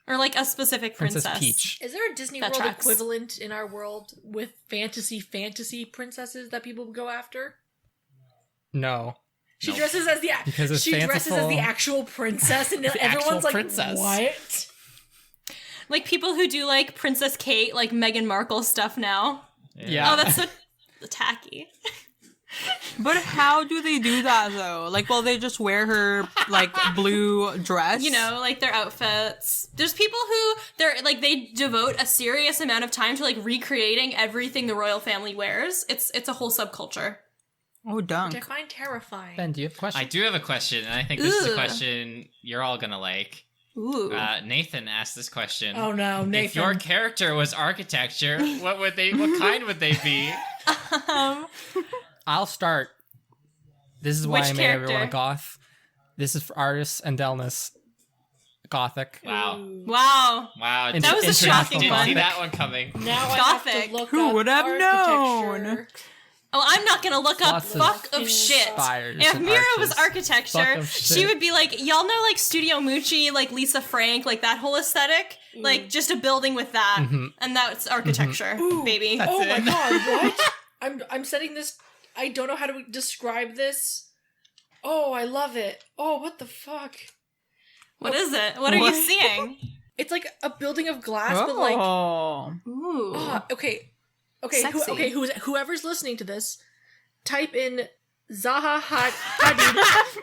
Or like a specific princess? Princess Peach. Is there a Disney That World tracks. equivalent in our world with fantasy princesses that people go after? No, She Nope. dresses as the Because it's she dresses as the fanciful. actual princess, and The everyone's actual like, princess. "What?" Like people who do like Princess Kate, like Meghan Markle stuff now. Yeah. Oh, that's so tacky. But how do they do that though? Like, will they just wear her like blue dress? You know, like their outfits. There's people who they devote a serious amount of time to like recreating everything the royal family wears. It's a whole subculture. Oh, Which I dunk. find terrifying. Ben, do you have a question? I do have a question, and I think this is a Ugh. question you're all gonna like. Ooh. Nathan asked this question. Oh no, Nathan! If your character was architecture, what kind would they be? I'll start. This is why Which I made everyone a character? goth. This is for artists and Delness. Gothic. Wow. Wow. Wow. That was a International shocking Didn't one. see Gothic. that one coming. Now I have Gothic. to look Who up would have architecture. known? Oh, I'm not gonna look up Lots of fuck of shit. spires If and Mira was arches. architecture, Fuck of she shit. would be like, y'all know like Studio Mucci, like Lisa Frank, like that whole aesthetic? Like just a building with that. And that's architecture, baby. Oh my it. god, what? I'm setting this. I don't know how to describe this. Oh, I love it. Oh, what the fuck? What is it? What are you seeing? It's like a building of glass, but like, Ooh. okay, Sexy. whoever's listening to this, type in Zaha Hadid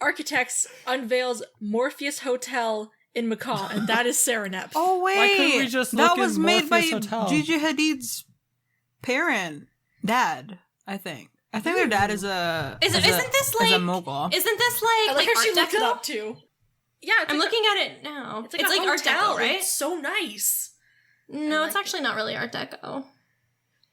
architects unveils Morpheus Hotel in Macau, and that is Serenep. Oh wait, Why couldn't we just that look was in made by Morpheus Hotel? Gigi Hadid's dad. I think their dad is a Isn't this is a like mogul. Isn't this I like how Art she looked it Deco? up too. Yeah, it's I'm like looking at it now. It's like, a Art hotel. Deco, right? It's so nice. No, I it's like actually not really Art Deco.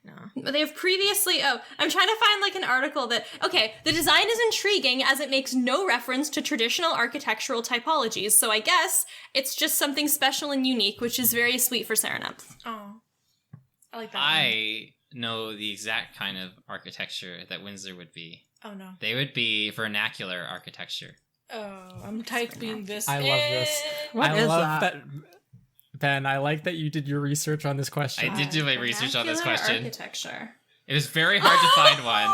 No. But they have previously. Oh, I'm trying to find like an article that. Okay, the design is intriguing as it makes no reference to traditional architectural typologies. So I guess it's just something special and unique, which is very sweet for Serenep. Oh, I like that. I know the exact kind of architecture that Windsor would be. Oh no. They would be vernacular architecture. Oh, I'm typing this. I love this. What I is love that? Ben, I like that you did your research on this question. I did do my research on this Vernacular question. Architecture. It was very hard to find one.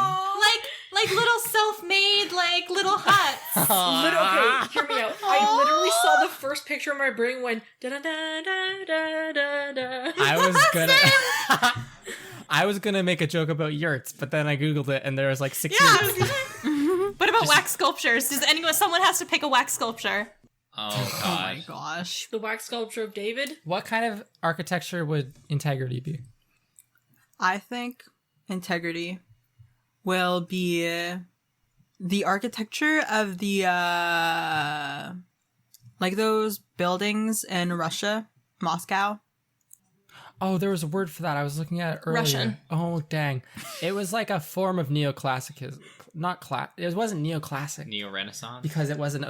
Like little self-made like little huts. Okay, hear me out. I literally saw the first picture in my brain when da da da da da da. I was gonna make a joke about yurts, but then I googled it and there was like 6 Yeah. yurts. What about wax sculptures? Someone has to pick a wax sculpture. Oh Oh my god. gosh. The wax sculpture of David. What kind of architecture would integrity be? I think integrity will be the architecture of the like those buildings in Russia, Moscow. Oh, there was a word for that. I was looking at it earlier. Russian. Oh, dang. It was like a form of neoclassicism. It wasn't neoclassic Neo-Renaissance? because it wasn't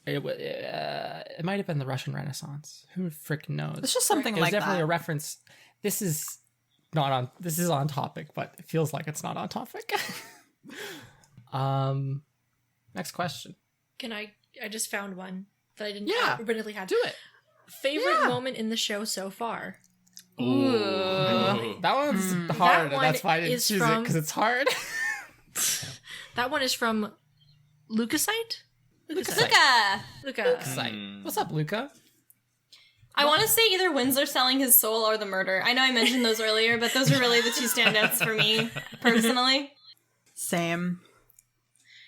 it might have been the Russian Renaissance. Who frick knows? It's just something It was like definitely that. a reference. This is on topic, but it feels like it's not on topic. Next question. Can I just found one that I didn't Yeah. originally had. Do it. Favorite moment in the show so far. Ooh. That one's hard. That one That's why I didn't is choose it from- because it's hard. That one is from Lucasite. Luca. Luca. What's up, Luca? I want to say either Windsor selling his soul or the murder. I know I mentioned those earlier, but those are really the two standouts for me, personally. Same.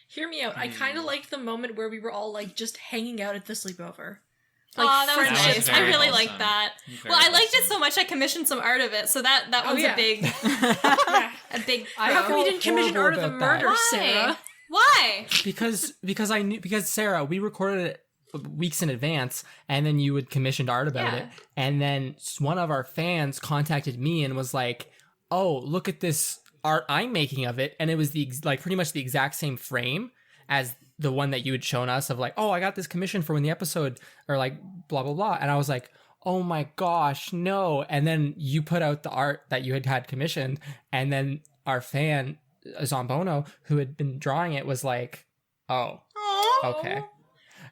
Hear me out. I kind of liked the moment where we were all like just hanging out at the sleepover. Oh, that was friendship. nice. That was I very really wholesome. liked that. Very Well, I liked it wholesome. so much I commissioned some art of it, so that one's yeah. a big, Yeah. a big. How come you didn't commission horrible Art of the about that. Murder, Why? Sarah? Why? because Sarah, we recorded it weeks in advance, and then you had commissioned art about Yeah. it, and then one of our fans contacted me and was like, "Oh, look at this art I'm making of it," and it was pretty much the exact same frame as the one that you had shown us of like, "Oh, I got this commission for when the episode," or like blah blah blah, and I was like, "Oh my gosh, no!" And then you put out the art that you had commissioned, and then our fan Zombono, who had been drawing it, was like, "Oh, okay."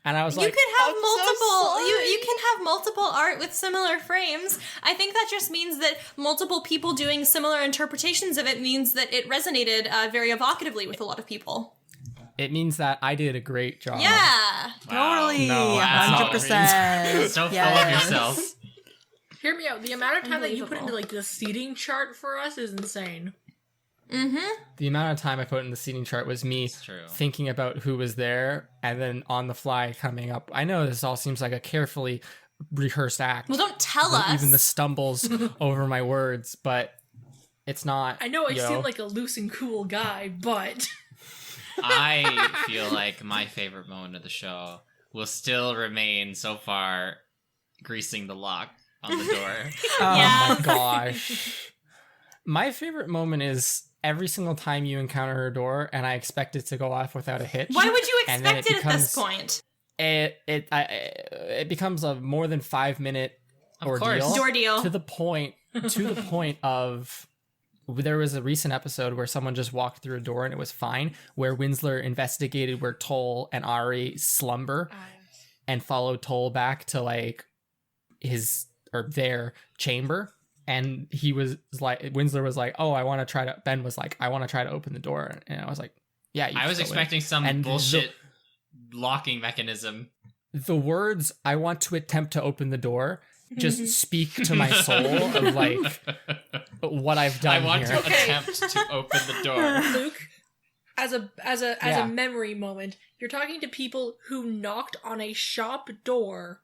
And I was You like, could have "I'm so multiple. sorry." You can have multiple art with similar frames. I think that just means that multiple people doing similar interpretations of it means that it resonated very evocatively with a lot of people. It means that I did a great job. Yeah. Totally. No, that's not what it 100%. So full of yourself. Hear me out. The amount of time that you put Unbelievable. into like the seating chart for us is insane. The amount of time I put in the seating chart was me true. thinking about who was there and then on the fly coming up. I know this all seems like a carefully rehearsed act. Well, don't tell us. Even the stumbles over my words, but it's not. I know I yo. seem like a loose and cool guy, but I feel like my favorite moment of the show will still remain so far greasing the lock on the door. Yeah. Oh my gosh. My favorite moment is every single time you encounter a door and I expect it to go off without a hitch. Why would you And then expect it at this point? It becomes a more than 5 minute Of ordeal. course. Door deal. to the point of there was a recent episode where someone just walked through a door and it was fine, where Winsler investigated where Toll and Ari slumber and followed Toll back to like their chamber. And he was like, Winsler was like, oh, Ben was like, I want to try to open the door. And I was like, yeah, I was expecting some bullshit locking mechanism. The words, I want to attempt to open the door, just speak to my soul of like what I've done. I want here. to attempt to open the door. Luke, as a memory moment, you're talking to people who knocked on a shop door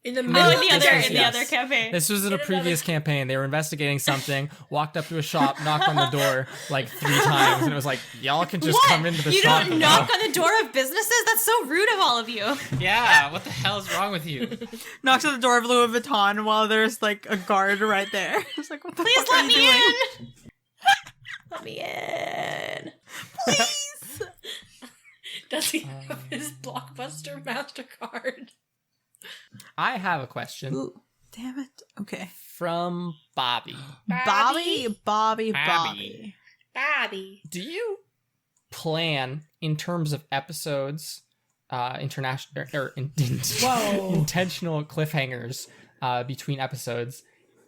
in the middle in the other campaign. This was in a previous campaign. They were investigating something, walked up to a shop, knocked on the door like 3 times, and it was like, y'all can just come into the shop. You don't knock on the door of businesses? That's so rude of all of you. Yeah, what the hell is wrong with you? Knocks on the door of Louis Vuitton while there's like a guard right there. It's like, what the Please fuck let are you me doing? in. Let me in. Please. Does he have his Blockbuster MasterCard? I have a question. Ooh, damn it. Okay. From Bobby. Bobby. Do you plan in terms of episodes, intentional cliffhangers between episodes,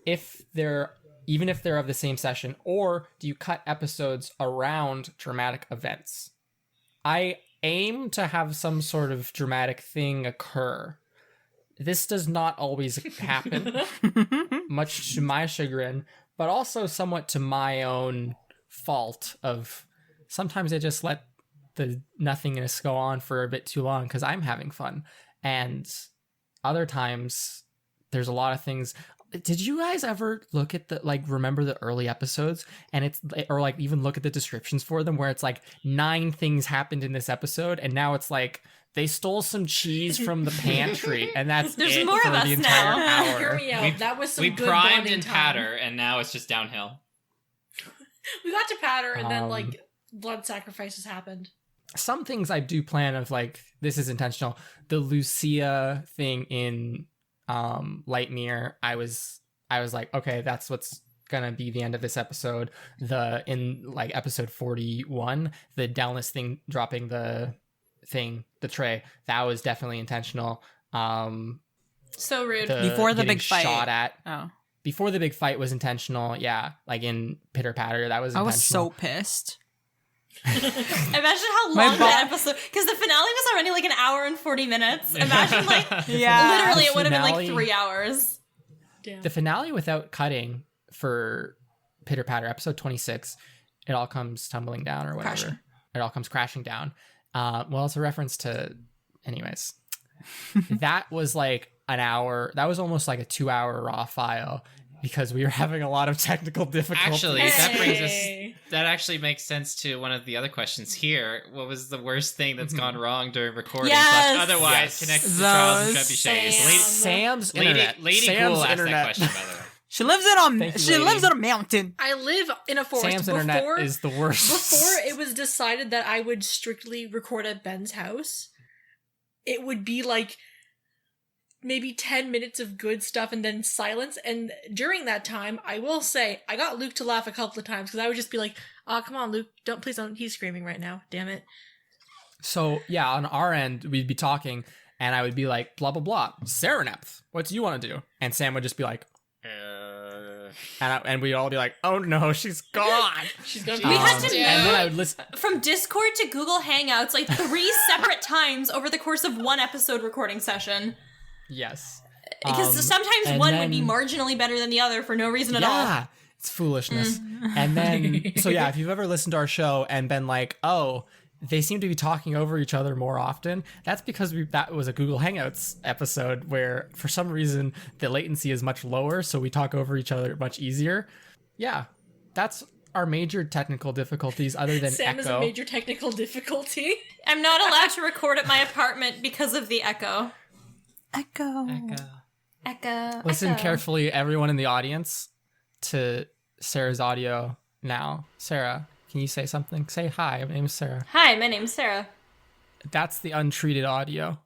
even if they're of the same session, or do you cut episodes around dramatic events? I aim to have some sort of dramatic thing occur. This does not always happen, much to my chagrin, but also somewhat to my own fault of sometimes I just let the nothingness go on for a bit too long because I'm having fun. And other times there's a lot of things. Did you guys ever look at remember the early episodes or even look at the descriptions for them where it's like 9 things happened in this episode and now it's like they stole some cheese from the pantry and that's There's it more for of us the entire now. hour. Hear me out. That was some we good primed bonding and time. patter, and now it's just downhill. We got to patter, and then blood sacrifices happened. Some things I do plan of this is intentional. The Lucia thing in Lightmere, I was like, okay, that's what's gonna be the end of this episode. In episode 41, the Dallas thing dropping the tray, that was definitely intentional. So rude. Before the big fight. Shot at. Oh. Before the big fight was intentional, yeah. Like in Pitter Patter, that was intentional. I was so pissed. Imagine how long that episode, because the finale was already like an hour and 40 minutes. Imagine literally it would have been like 3 hours. Damn. The finale without cutting for Pitter Patter, episode 26, it all comes tumbling down or whatever. Crashing. It all comes crashing down. Well, it's a reference to, anyways. That was like an hour. That was almost like a 2-hour raw file because we were having a lot of technical difficulties. Actually, that brings us. That actually makes sense to one of the other questions here. What was the worst thing that's gone wrong during recording? Yes. Otherwise connected to Trials and Trebuchets. Sam's internet. Lady Sam's Ghoul asked internet. that question, by the way. She lives on a mountain. I live in a forest. Sam's internet is the worst. Before it was decided that I would strictly record at Ben's house, it would be like maybe 10 minutes of good stuff and then silence. And during that time, I will say, I got Luke to laugh a couple of times because I would just be like, oh, come on, Luke, please don't, he's screaming right now, damn it. So, yeah, on our end, we'd be talking and I would be like, blah, blah, blah, Serenepth, what do you want to do? And Sam would just be like, and we'd all be like, oh no, she's gone. She's gonna We had to and then I would listen. from Discord to Google Hangouts like 3 separate times over the course of one episode recording session. Yes. Because sometimes and one would be marginally better than the other for no reason at all. Yeah, it's foolishness. And then, so yeah, if you've ever listened to our show and been like, oh, they seem to be talking over each other more often, that's because that was a Google Hangouts episode where for some reason the latency is much lower, so we talk over each other much easier. Yeah, that's our major technical difficulties other than Sam echo. is a major technical difficulty. I'm not allowed to record at my apartment because of the echo. Echo. Listen carefully, everyone in the audience, to Sarah's audio now. Sarah, can you say something? Say hi, my name is Sarah. Hi, my name's Sarah. That's the untreated audio.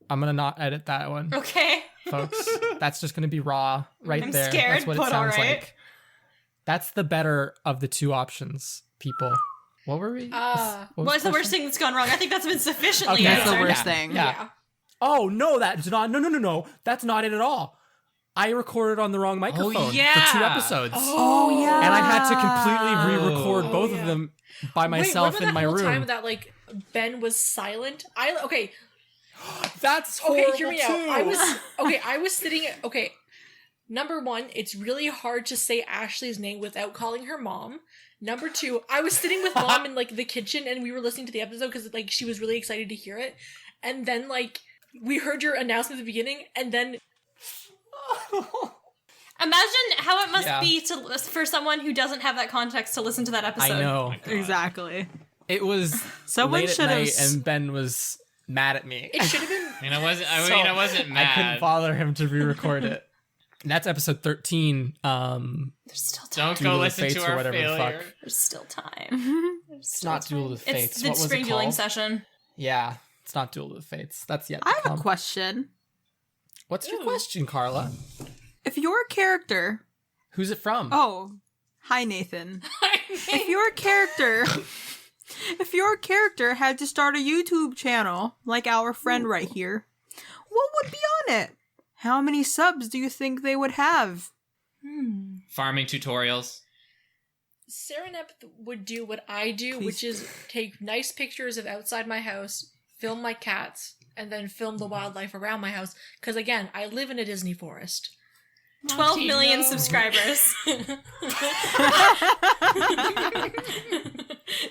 I'm gonna not edit that one. Okay. Folks. That's just gonna be raw right I'm there. scared, That's what but it sounds alright. like. That's the better of the two options, people. What were we? What's the worst thing that's gone wrong? I think that's been sufficiently That's the answered. worst thing. Yeah. Oh, no, that's not. No. That's not it at all. I recorded on the wrong microphone for 2 episodes. Oh, yeah. And I had to completely re-record both of them by myself in my room. Wait, what about that whole time that, like, Ben was silent? That's horrible, okay, hear me out. I was sitting... Okay, number one, it's really hard to say Ashley's name without calling her mom. Number two, I was sitting with mom in, like, the kitchen, and we were listening to the episode because, like, she was really excited to hear it. And then, like, we heard your announcement at the beginning, and then... Imagine how it must be for someone who doesn't have that context to listen to that episode. I know. Exactly. It was Someone late at should have night, and Ben was mad at me. It should have been... I wasn't mad. I couldn't bother him to re-record it. And that's episode 13. There's still time. Don't go listen to our failure. There's still time. It's not Duel of the Fates. It's the What was spring it dueling called? session. Yeah, it's not Duel of the Fates. That's yet to I have come. a question. What's your question, Kharla? If your character... Who's it from? Oh, hi, Nathan. If your character had to start a YouTube channel, like our friend right here, what would be on it? How many subs do you think they would have? Farming tutorials. Serenep would do what I do, which is take nice pictures of outside my house, film my cats, and then film the wildlife around my house. Because again, I live in a Disney forest. 12 million subscribers.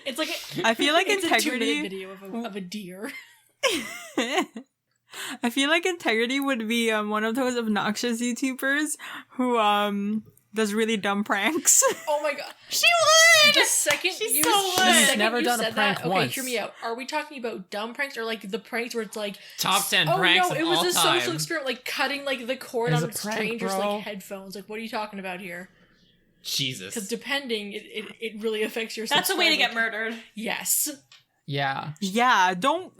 It's like I feel like it's integrity. a 2-minute video of a deer. I feel like Integrity would be one of those obnoxious YouTubers who does really dumb pranks. Oh my god, She would. the second She's you, so the would. second She's never you done a said prank that, okay, once. hear me out. Are we talking about dumb pranks or like the pranks where it's like Top 10 oh pranks no, of it was all a time. social experiment, like cutting like the cord It's on a prank, strangers' bro. like headphones. Like, what are you talking about here? Jesus. Because depending, it really affects your. That's a way to get subscriber. murdered. Yes. Yeah. Yeah, don't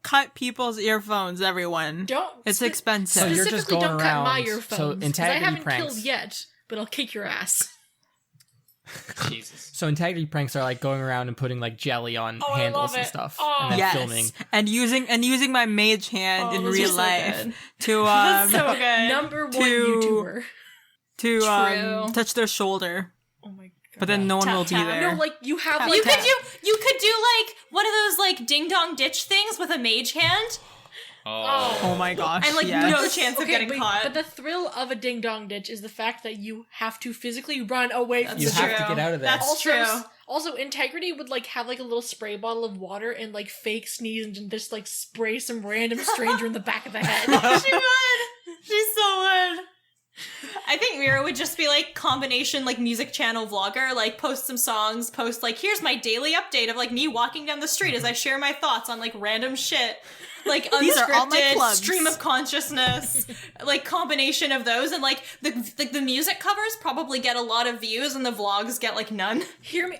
cut people's earphones, everyone. It's expensive. So you're just Specifically, going don't cut my around- earphones. so 'cause I integrity haven't pranks. killed yet, but I'll kick your ass. Jesus. So integrity pranks are like going around and putting like jelly on Oh, I handles love and it. stuff, Oh. and then Yes, filming. and using my mage hand in those are real so life good. to So good. Number one To- YouTuber. True. touch their shoulder, Oh my god. but then no one Tap, will be tap. there. No, like you have Tap, like You tap. could do like one of those like ding dong ditch things with a mage hand, Oh my gosh! and like yes. no chance of getting caught. But the thrill of a ding dong ditch is the fact that you have to physically run away from You the have ditch. to get out of there. That's Also, true. Also, Integrity would like have like a little spray bottle of water and like fake sneeze and just like spray some random stranger in the back of the head. She would. She so would. I think Mira would just be like combination like music channel vlogger, like post some songs, post like here's my daily update of like me walking down the street as I share my thoughts on like random shit. Like These are all my unscripted plugs. stream of consciousness, like combination of those, and like the music covers probably get a lot of views, and the vlogs get like none. Hear me.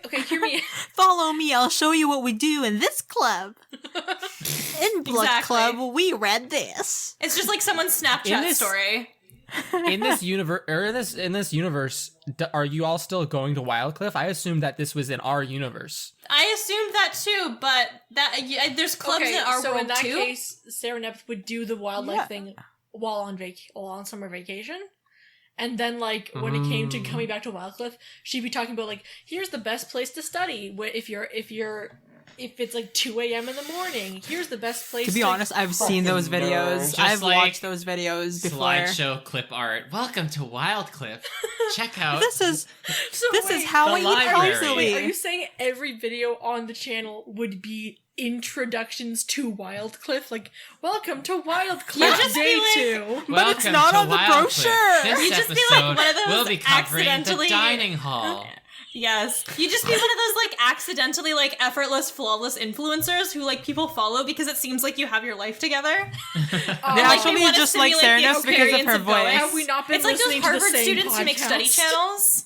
Follow me, I'll show you what we do in this club. In Blood Exactly. Club, we read this. It's just like someone's Snapchat In this- story. in this universe, are you all still going to Wildcliff? I assumed that this was in our universe. I assumed that too, but there's clubs Okay, in our so world in that too. case, Serenep would do the wildlife Yeah. thing while on summer vacation. And then, like, when it came to coming back to Wildcliff, she'd be talking about, like, here's the best place to study. If it's, like, 2 a.m. in the morning, here's the best place To be honest, I've seen those videos. Just I've like watched those videos before. Slideshow clip art. Welcome to Wildcliff. Check out. This is So this wait, is how the I eat library. healthily. Are you saying every video on the channel would be introductions to Wildcliff? Like, welcome to Wildcliff You just day be like- 2. But it's Welcome not to on the Wildcliff. brochure. This You just be like episode one of those we'll be covering the accidentally- dining hall. Yes. You just be one of those, like, accidentally, like, effortless, flawless influencers who, like, people follow because it seems like you have your life together. They like, actually they wanna just like simulate the Serenus because of experience her of going. voice. Have we not been It's like those listening to the Harvard same students who make study podcast? channels.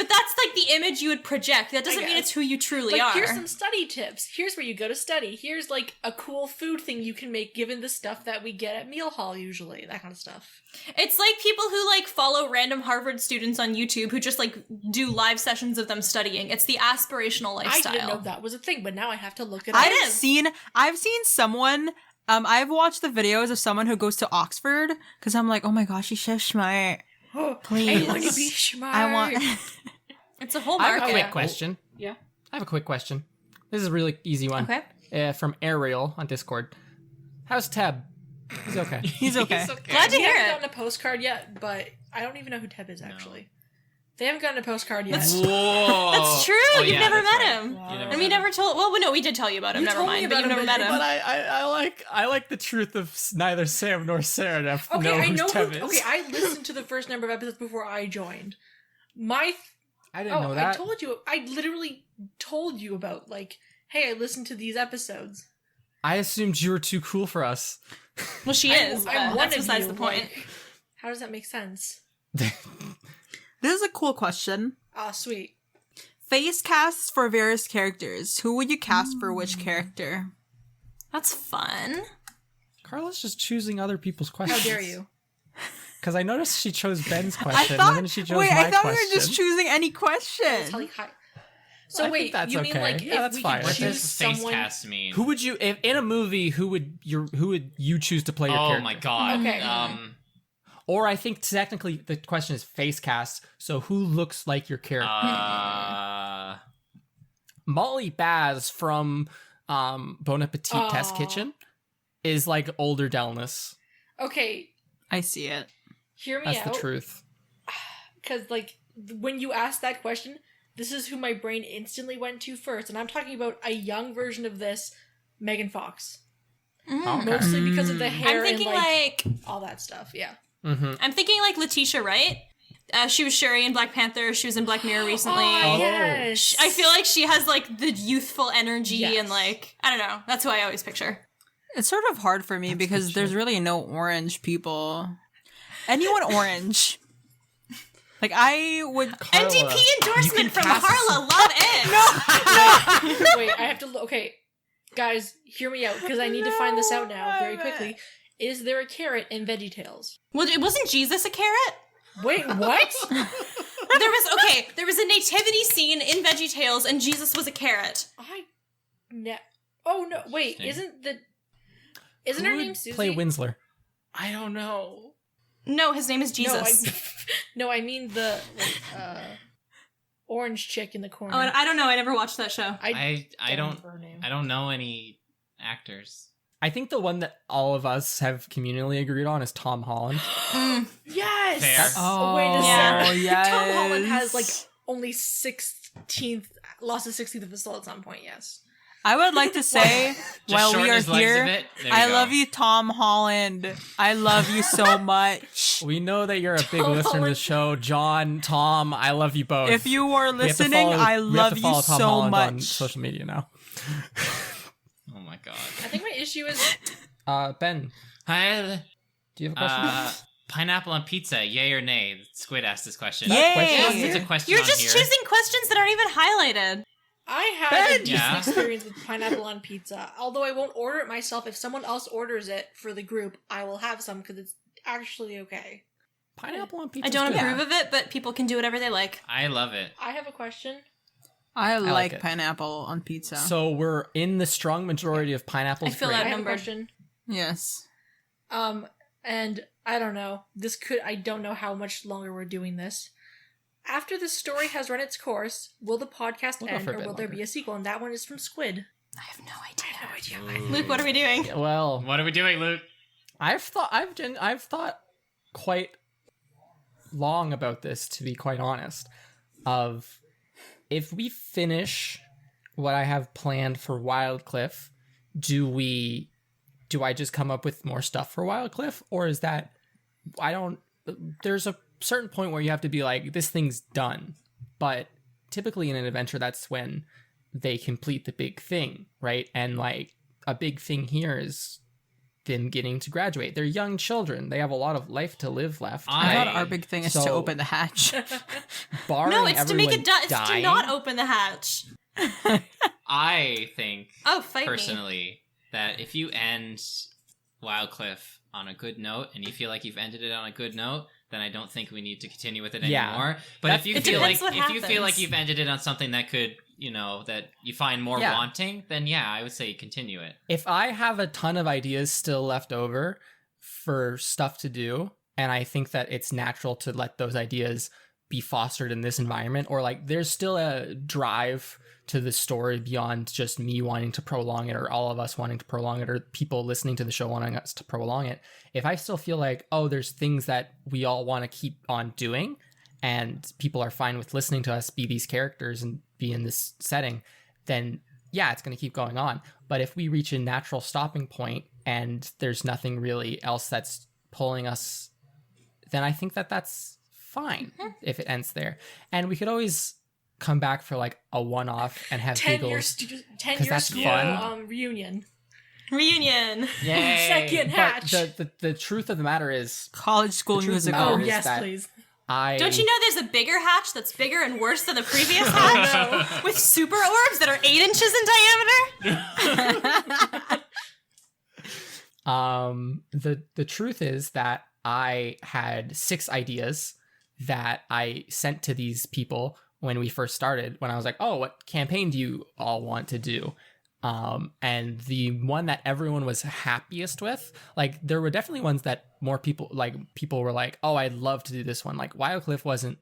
But that's like the image you would project. That doesn't mean it's who you truly are. Here's some study tips. Here's where you go to study. Here's like a cool food thing you can make given the stuff that we get at meal hall usually. That kind of stuff. It's like people who like follow random Harvard students on YouTube who just like do live sessions of them studying. It's the aspirational lifestyle. I didn't know that was a thing, but now I have to look it up. I've seen someone. I've watched the videos of someone who goes to Oxford because I'm like, oh my gosh, she's so smart. Please, I want to be smart. I want. It's a whole I market. have a quick question. Yeah. I have a quick question. This is a really easy one. Okay. From Ariel on Discord. How's Teb? He's okay. He's okay. Glad to We hear haven't it. gotten a postcard yet, but I don't even know who Teb is actually. They haven't gotten a postcard yet. Whoa. That's true. Oh, You've yeah, never that's met right. him. You never And met we him. never told. Well, no, we did tell you about him. You Never told me mind. about But you've him, never met but him. I like the truth of neither Sam nor Sarah to Okay, know I who know. Teb is. Okay, I listened to the first number of episodes before I joined. I didn't know that. I told you. I literally told you about like, hey, I listened to these episodes. I assumed you were too cool for us. Well, she is. But I'm one that's of besides you, the point. like, how does that make sense? This is a cool question. Ah, sweet. Face casts for various characters. Who would you cast for which character? That's fun. Carla's just choosing other people's questions. How dare you? Because I noticed she chose Ben's I question, thought. and then she chose Wait, my I thought question. we were just choosing any question. Tell you hi. So I wait, think that's you mean okay. like Yeah, if that's we fine. could What choose does face someone? cast mean? Who would you, if in a movie, who would you choose to play your character? Oh my god. Okay. Or I think technically the question is face cast, so who looks like your character? Molly Baz from Bon Appetit Test Kitchen is like older Delness. Okay, I see it. hear me That's out. the truth. Because like when you asked that question, this is who my brain instantly went to first, and I'm talking about a young version of this, Megan Fox. Okay. Mostly because of the hair I'm thinking and like all that stuff. Yeah. Mm-hmm. I'm thinking like Letitia Wright. She was Sherry in Black Panther. She was in Black Mirror recently. Oh, yes. I feel like she has like the youthful energy Yes. and like I don't know. That's who I always picture. It's sort of hard for me because there's really no orange people. Anyone orange? Like I would. NDP endorsement from cast- Kharla. Love it. Wait, I have to. Okay, guys, hear me out because I need to find this out now very quickly. Is there a carrot in VeggieTales? Well, it wasn't Jesus a carrot? Wait, what? There was a nativity scene in VeggieTales and Jesus was a carrot. Oh no! Wait, isn't her Who name would Susie? play Winsler? I don't know. No, his name is Jesus. No, I mean the orange chick in the corner. Oh, I don't know. I never watched that show. I don't remember her name. I don't know any actors. I think the one that all of us have communally agreed on is Tom Holland. Yes. Fair. Oh, Wait a Yeah. second. yes. Tom Holland has like only 16th, lost a 16th of his soul at some point. Yes. I would like to say, while we shorten are his legs a here, bit. There I go. love you, Tom Holland. I love you so much. We know that you're a big Tom listener to the Holland. show. John, Tom, I love you both. If you are We have to listening, follow- I we have to love you follow Tom so Holland on much. social media now. Oh my god. I think my issue is Ben, Hi. do you have a question? Pineapple on pizza, yay or nay? Squid asked this question. Yay! Yes, it's a question You're on just here. choosing questions that aren't even highlighted. I had a decent Yeah. experience with pineapple on pizza. Although I won't order it myself, if someone else orders it for the group, I will have some because it's actually okay. Pineapple on pizza. I don't good. approve of it, but people can do whatever they like. I love it. I have a question. I like like it. pineapple on pizza. So we're in the strong majority of pineapples. I feel great. that I have a numbered. question. yes. And I don't know. I don't know how much longer we're doing this. After the story has run its course, will the podcast We'll go end for a or bit will there longer. be a sequel? And that one is from Squid. I have no idea. Ooh. Luke, what are we doing? Well, What are we doing, Luke? I've thought quite long about this, to be quite honest. Of if we finish what I have planned for Wildcliff, do I just come up with more stuff for Wildcliff, or is that there's a certain point where you have to be like, this thing's done. But typically in an adventure, that's when they complete the big thing, right? And like a big thing here is them getting to graduate. They're young children. They have a lot of life to live left. I thought our big thing is to open the hatch. Barring No, it's to make it dying, it's to not open the hatch. I think, Fight personally, that if you end Wildcliff on a good note and you feel like you've ended it on a good note, then I don't think we need to continue with it anymore. But if you feel like you've ended it on something that could, that you find more wanting, then I would say continue it. If I have a ton of ideas still left over for stuff to do, and I think that it's natural to let those ideas be fostered in this environment, or like there's still a drive to the story beyond just me wanting to prolong it, or all of us wanting to prolong it, or people listening to the show wanting us to prolong it. If I still feel like, there's things that we all want to keep on doing and people are fine with listening to us be these characters and be in this setting, then it's going to keep going on. But if we reach a natural stopping point and there's nothing really else that's pulling us, then I think that that's fine if it ends there. And we could always come back for like a one-off and have 10 giggles, 10 year that's school fun. Reunion. Yay! Second hatch. But the truth of the matter is, College school musical. Yes, please. Don't you know there's a bigger hatch that's bigger and worse than the previous hatch? With super orbs that are 8 inches in diameter? The truth is that I had 6 ideas that I sent to these people when we first started, when I was like, what campaign do you all want to do? And the one that everyone was happiest with, like there were definitely ones that more people were like, I'd love to do this one. Like Wildcliff wasn't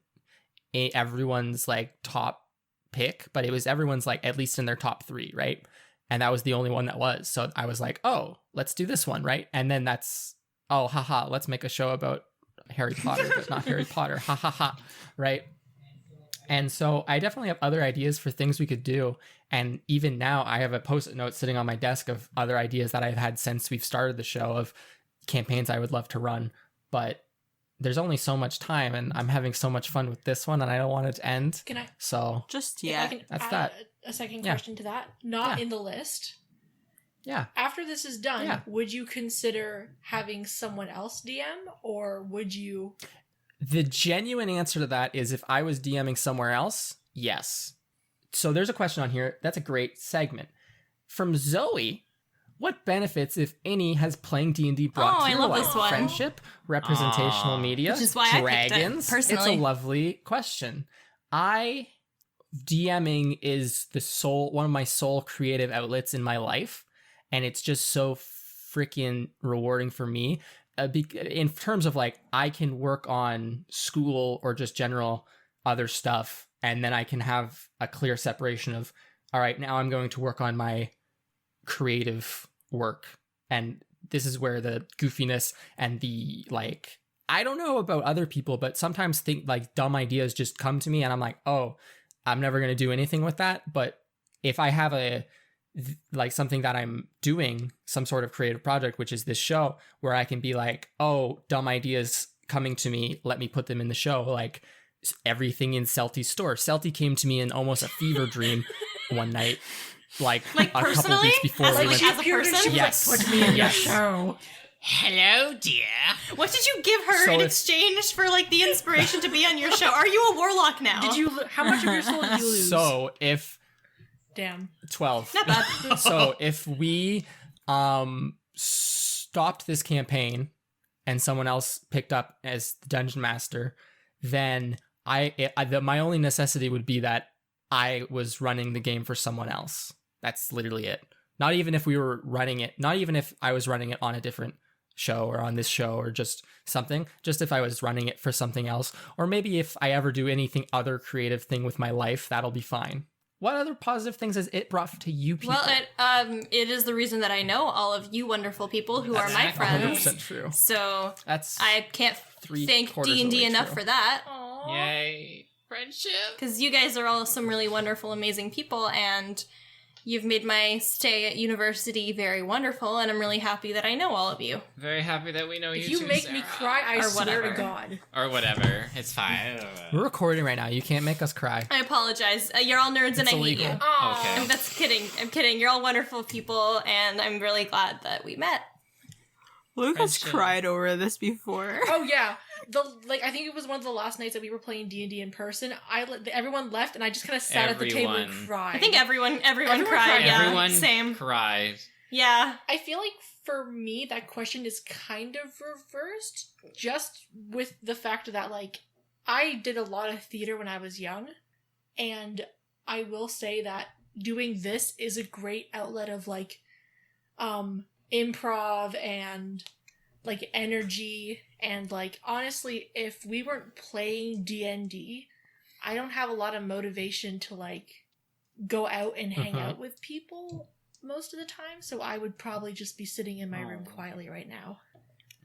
everyone's like top pick, but it was everyone's like at least in their top 3, right? And that was the only one that was. So I was like, let's do this one, right? And then that's, let's make a show about Harry Potter, but not Harry Potter, right? And so I definitely have other ideas for things we could do. And even now I have a post-it note sitting on my desk of other ideas that I've had since we've started the show of campaigns I would love to run. But there's only so much time and I'm having so much fun with this one and I don't want it to end. Can I? So just, I can that's add that. A second question to that. Not in the list. Yeah. After this is done, would you consider having someone else DM or would you... The genuine answer to that is if I was DMing somewhere else, yes. So there's a question on here. That's a great segment. From Zoe, what benefits, if any, has playing D&D brought to your life? This one. Friendship, representational media, which is why dragons. I picked it, personally. It's a lovely question. DMing is one of my sole creative outlets in my life, and it's just so freaking rewarding for me. In terms of like, I can work on school or just general other stuff, and then I can have a clear separation of, all right, now I'm going to work on my creative work. And this is where the goofiness and the like, I don't know about other people, but sometimes dumb ideas just come to me and I'm like, I'm never going to do anything with that. But if I have something that I'm doing, some sort of creative project, which is this show, where I can be like, dumb ideas coming to me, let me put them in the show. Like everything in Celty's store. Celty came to me in almost a fever dream one night, like a couple weeks before we went. As a person? Yes. Put me in your show. Hello, dear. What did you give her in exchange for like the inspiration to be on your show? Are you a warlock now? How much of your soul did you lose? So if... Damn. 12. Not bad. So if we stopped this campaign and someone else picked up as the dungeon master, then my only necessity would be that I was running the game for someone else. That's literally it. Not even if we were running it, not even if I was running it on a different show or on this show or just something, just if I was running it for something else, or maybe if I ever do anything other creative thing with my life, that'll be fine. What other positive things has it brought to you people? Well, it is the reason that I know all of you wonderful people who are my friends. 100% true. So that's I can't thank D&D enough for that. Aww. Yay. Friendship. Because you guys are all some really wonderful, amazing people, and you've made my stay at university very wonderful, and I'm really happy that I know all of you. Very happy that we know you If you too, make Sarah. me cry, I swear whatever. to God. Or whatever. It's fine. We're recording right now. You can't make us cry. I apologize. You're all nerds, and It's I illegal. hate you. Okay. That's kidding. I'm kidding. You're all wonderful people, and I'm really glad that we met. Luke has Friendship. cried over this before. Oh yeah, I think it was one of the last nights that we were playing D&D in person. Everyone left, and I just kind of sat at the table and Everyone. cried. I think everyone cried. cried. Yeah, Everyone same. cried. Yeah. I feel like for me that question is kind of reversed, just with the fact that like I did a lot of theater when I was young, and I will say that doing this is a great outlet of like improv and like energy, and like honestly if we weren't playing D&D, I don't have a lot of motivation to like go out and hang out with people most of the time, so I would probably just be sitting in my room quietly right now.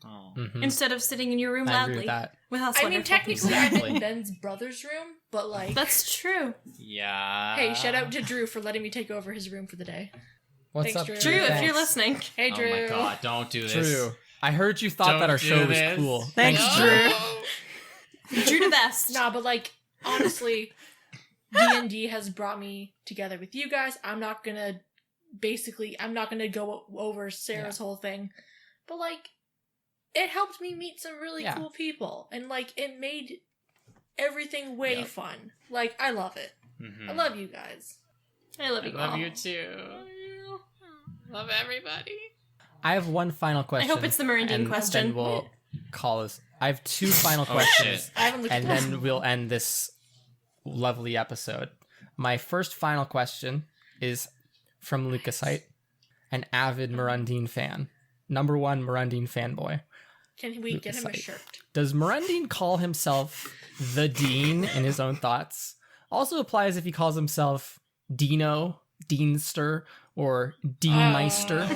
Oh. Instead of sitting in your room I agree loudly with that. with us. I mean, technically I'm in Exactly. Ben's brother's room, but like That's true. Yeah. hey, shout out to Drew for letting me take over his room for the day. What's Thanks, up, Drew. Drew, if Thanks. you're listening. Hey Drew. Oh my god, don't do this. True. I heard you thought Don't that our do show this. was cool. Thanks, Drew. Drew the best. Nah, but like honestly, D&D has brought me together with you guys. I'm not gonna go over Sarah's whole thing, but like it helped me meet some really cool people, and like it made everything way fun. Like I love it. Mhm. I love you guys. I love I you. love all. you too. Love everybody. I have one final question. hope it's the Mirandine and question. Then we'll call this. I have two final questions, shit. I haven't looked and at then we'll end this lovely episode. My first final question is from Lucasite, an avid Mirandine fan, number one Mirandine fanboy. Can we get him a Lucasite. shirt? Does Mirandine call himself the Dean in his own thoughts? Also applies if he calls himself Dino, Deanster, or Deanmeister.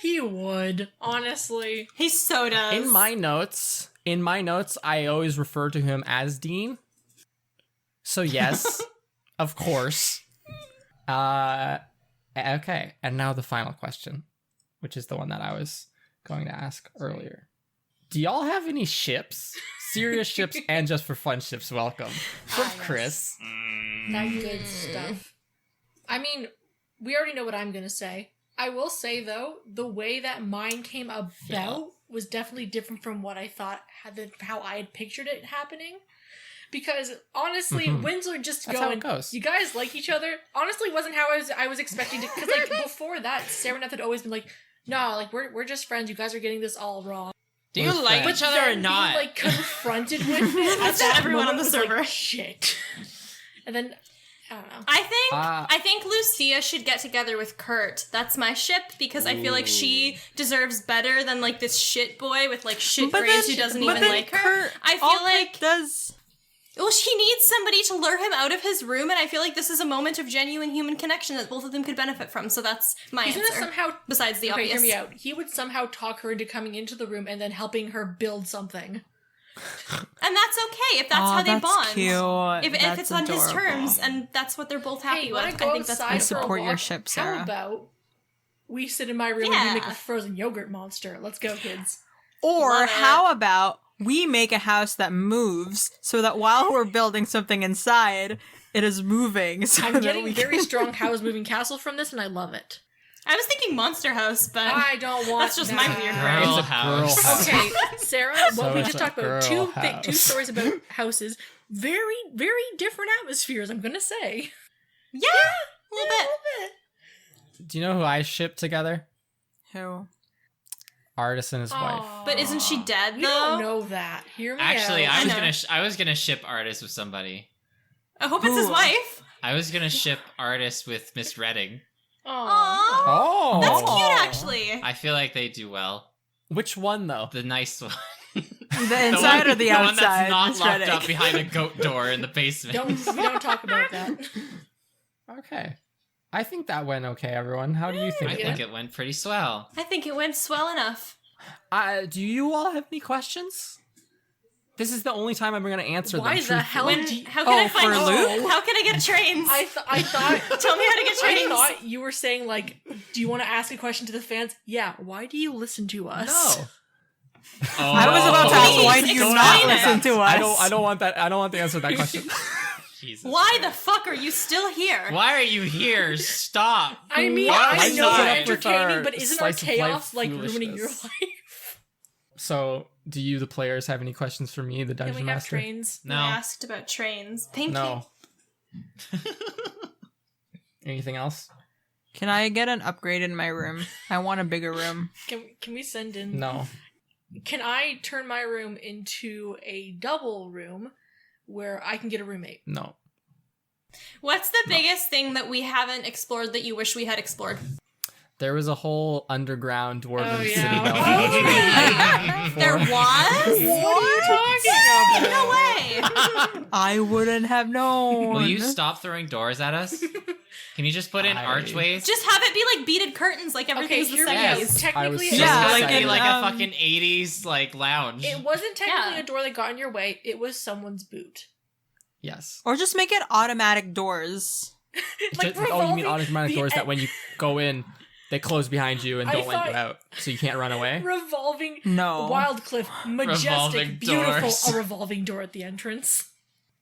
He would, honestly. He so does. In my notes, I always refer to him as Dean. So yes, of course. Okay, and now the final question, which is the one that I was going to ask earlier. Do y'all have any ships? Serious ships and just for fun ships, welcome. From yes. Chris. That good stuff. I mean, we already know what I'm gonna say. I will say though, the way that mine came about was definitely different from what I thought how I had pictured it happening. Because honestly, Winsler just That's how going, it goes. you guys like each other, honestly wasn't how I was expecting to. Because like before that, Sarah and Eth had always been like, no, like we're just friends. You guys are getting this all wrong. Do you like friends. each other or Then not? being, like confronted with it. That's at that everyone on moment the was like, server. shit. And then I don't know. I think Lucia should get together with Kurt. That's my ship because I feel like she deserves better than like this shit boy with like shit grades who doesn't even like her. Kurt, I all feel like Kurt does. well, she needs somebody to lure him out of his room, and I feel like this is a moment of genuine human connection that both of them could benefit from. So that's my He's answer. gonna somehow Besides the okay, obvious. hear me out. He would somehow talk her into coming into the room and then helping her build something. And that's okay if that's how they that's bond. Cute. If That's it's on his adorable. terms and that's what they're both happy Hey, with, wanna I go think that's outside I for a support your walk? ship, How Sarah. about we sit in my room and Yeah. we make a frozen yogurt monster? Let's go, kids. Or Love it. how about we make a house that moves so that while we're building something inside, it is moving. So I'm that getting we very can- strong House Moving Castle from this, and I love it. I was thinking Monster House, but I don't want that's just my that. weird Girl brain. house. Okay, Sarah, So what we it's just a talked about, girl two house. stories about houses, very, very different atmospheres, I'm gonna say. Yeah, a little bit. Do you know who I ship together? Who? Artist and his wife. But isn't she dead We though? don't know that. Hear me Actually, out. I was gonna ship Artist with somebody. I hope it's his Who? wife. I was gonna ship Artist with Miss Redding. Aw. Aww. Oh, That's cute, actually. I feel like they do well. Which one though? The nice one. The inside or the one outside? that's not Miss locked Reddick? up behind a goat door in the basement. We don't talk about that. Okay, I think that went okay. Everyone, how do you think? I it think went? it went pretty swell. I think it went swell enough. Do you all have any questions? This is the only time I'm going to answer Why them. the hell truthfully. do you... How can I find for Luke? How can I get trains? I thought... Tell me how to get I trains. thought you were saying, like, do you want to ask a question to the fans? Yeah, why do you listen to us? No, I was about to ask, why do you Explain not it. listen to us? I don't want that. I don't want the answer to that question. Jesus Why the Christ. fuck are you still here? Why are you here? Stop. I mean, Why I is know that it's with our entertaining, but isn't our slice of life chaos, like, ruining your foolishness? life? So, do you, the players, have any questions for me, the Can dungeon we have master? trains? No. I asked about trains. Thank No. Anything else? Can I get an upgrade in my room? I want a bigger room. Can we send in? No. Can I turn my room into a double room where I can get a roommate? No. you. What's the biggest thing that we haven't explored that you wish we had explored? There was a whole underground dwarven Oh, city. yeah. that There was? What are you talking about? No way! I wouldn't have known. Will you stop throwing doors at us? Can you just put in archways? Just have it be like beaded curtains, like Okay, everything's the here we same. go. Yes. Technically, I was it so Just Yeah, have like it be in, like a fucking 80s like lounge. it wasn't technically Yeah. a door that got in your way. It was someone's boot. Yes. Or just make it automatic doors. Like Oh, you mean revolving automatic the doors that when you go in, they close behind you and I don't let you thought- out, so you can't run away? revolving No. wild cliff, majestic, Revolving beautiful, doors. a revolving door at the entrance.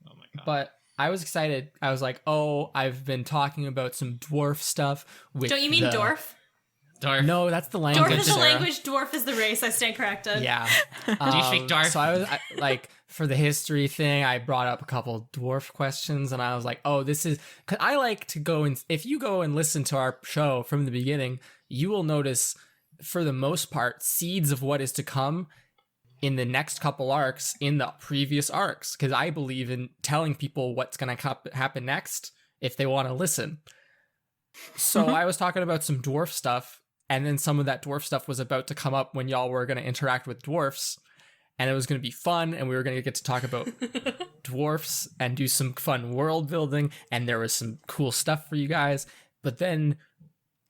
Oh my god. But I was excited. I was like, oh, I've been talking about some dwarf stuff with Don't you mean the- dwarf? Dwarf. No, that's the language. Dwarf is the Sarah. language, dwarf is the race. I stand corrected. Yeah. Do you speak dwarf? So like, for the history thing, I brought up a couple dwarf questions, and I was like, oh, this is... Cause I like to go and... If you go and listen to our show from the beginning, you will notice, for the most part, seeds of what is to come in the next couple arcs in the previous arcs, because I believe in telling people what's going to happen next if they want to listen. So I was talking about some dwarf stuff, and then some of that dwarf stuff was about to come up when y'all were going to interact with dwarfs, and it was going to be fun, and we were going to get to talk about dwarfs and do some fun world building, and there was some cool stuff for you guys, but then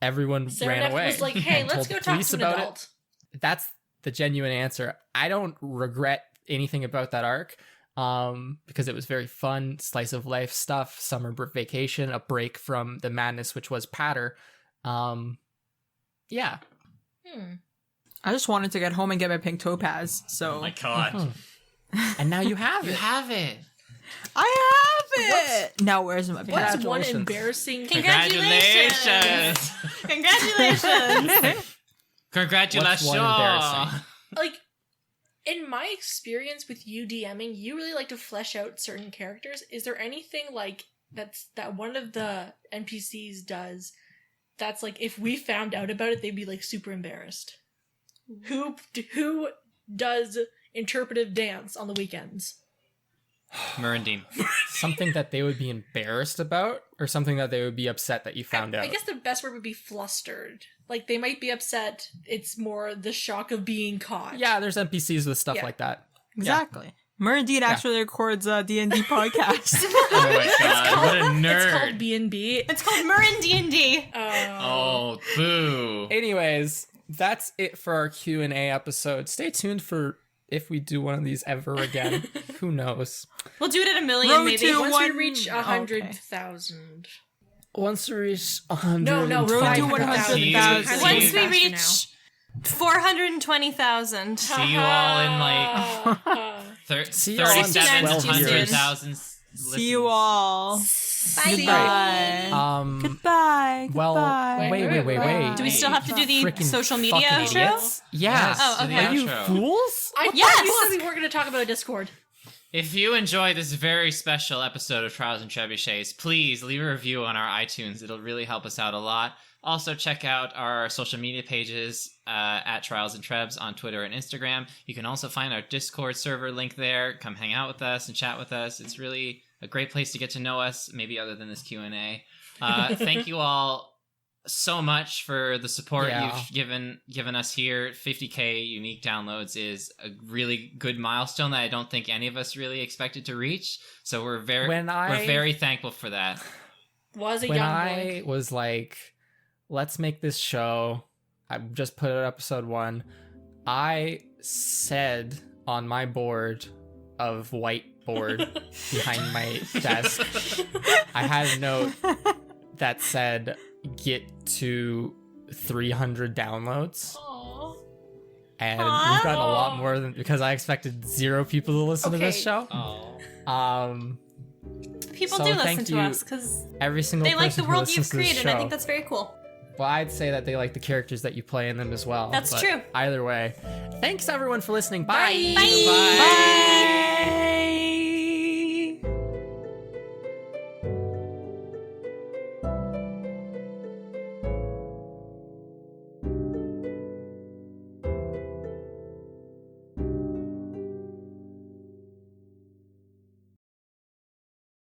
everyone Sarah ran away. was like, "Hey, and let's told go the talk police to an about adult." it. That's the genuine answer. I don't regret anything about that arc, because it was very fun, slice of life stuff, summer vacation, a break from the madness which was Patter. Yeah. I just wanted to get home and get my pink topaz, so... Oh my god. And now you have You it. have it. I have it! Now where's my What's pink? one Congratulations. embarrassing Congratulations! Congratulations! Congratulations. What's one embarrassing? like in my experience with you DMing, you really like to flesh out certain characters. Is there anything like that one of the NPCs does that's like if we found out about it, they'd be like super embarrassed? Who does interpretive dance on the weekends? Merendine. Something that they would be embarrassed about, or something that they would be upset that you found out? I guess the best word would be flustered. Like they might be upset. It's more the shock of being caught. Yeah, there's NPCs with stuff Yeah. like that. Exactly. Merendine actually records a D&D podcast. Oh my god, what a It's called nerd. B&B. It's called Marin D&D. Oh, boo. Anyways, that's it for our Q&A episode. Stay tuned for if we do one of these ever again. Who knows? We'll do it at a million, Road maybe. to Once one- we reach okay. 100,000. Once we reach 100. No, Road to 500,000. 100,000. Once we Faster reach 420,000. See you all in like See you all in 37,000 See you all. Bye. Goodbye. Goodbye. Well, Goodbye. wait. Do we still have to do the Freaking social media fucking outro? idiots. Yeah. Oh, to the okay. Are you outro. fools? I Yes! thought you said we weren't going to talk about Discord. If you enjoyed this very special episode of Trials and Trebuchets, please leave a review on our iTunes. It'll really help us out a lot. Also, check out our social media pages at Trials and Trebs on Twitter and Instagram. You can also find our Discord server link there. Come hang out with us and chat with us. It's really a great place to get to know us, maybe other than this Q&A. Thank you all so much for the support you've given us here. 50k unique downloads is a really good milestone that I don't think any of us really expected to reach. So we're very thankful for that. Was a When young I boy. was like, let's make this show, I just put out episode 1, I said on my board of whiteboard behind my desk, I had a note that said, get to 300 downloads. Aw. And we've gotten a lot more than, because I expected 0 people to listen to this Okay. show. Oh. People So do thank listen to you, us because every single they like person the who world listens you've to this created, and I show. think that's very cool. Well, I'd say that they like the characters that you play in them as well. That's true. Either way, thanks everyone for listening. Bye. Bye. Bye.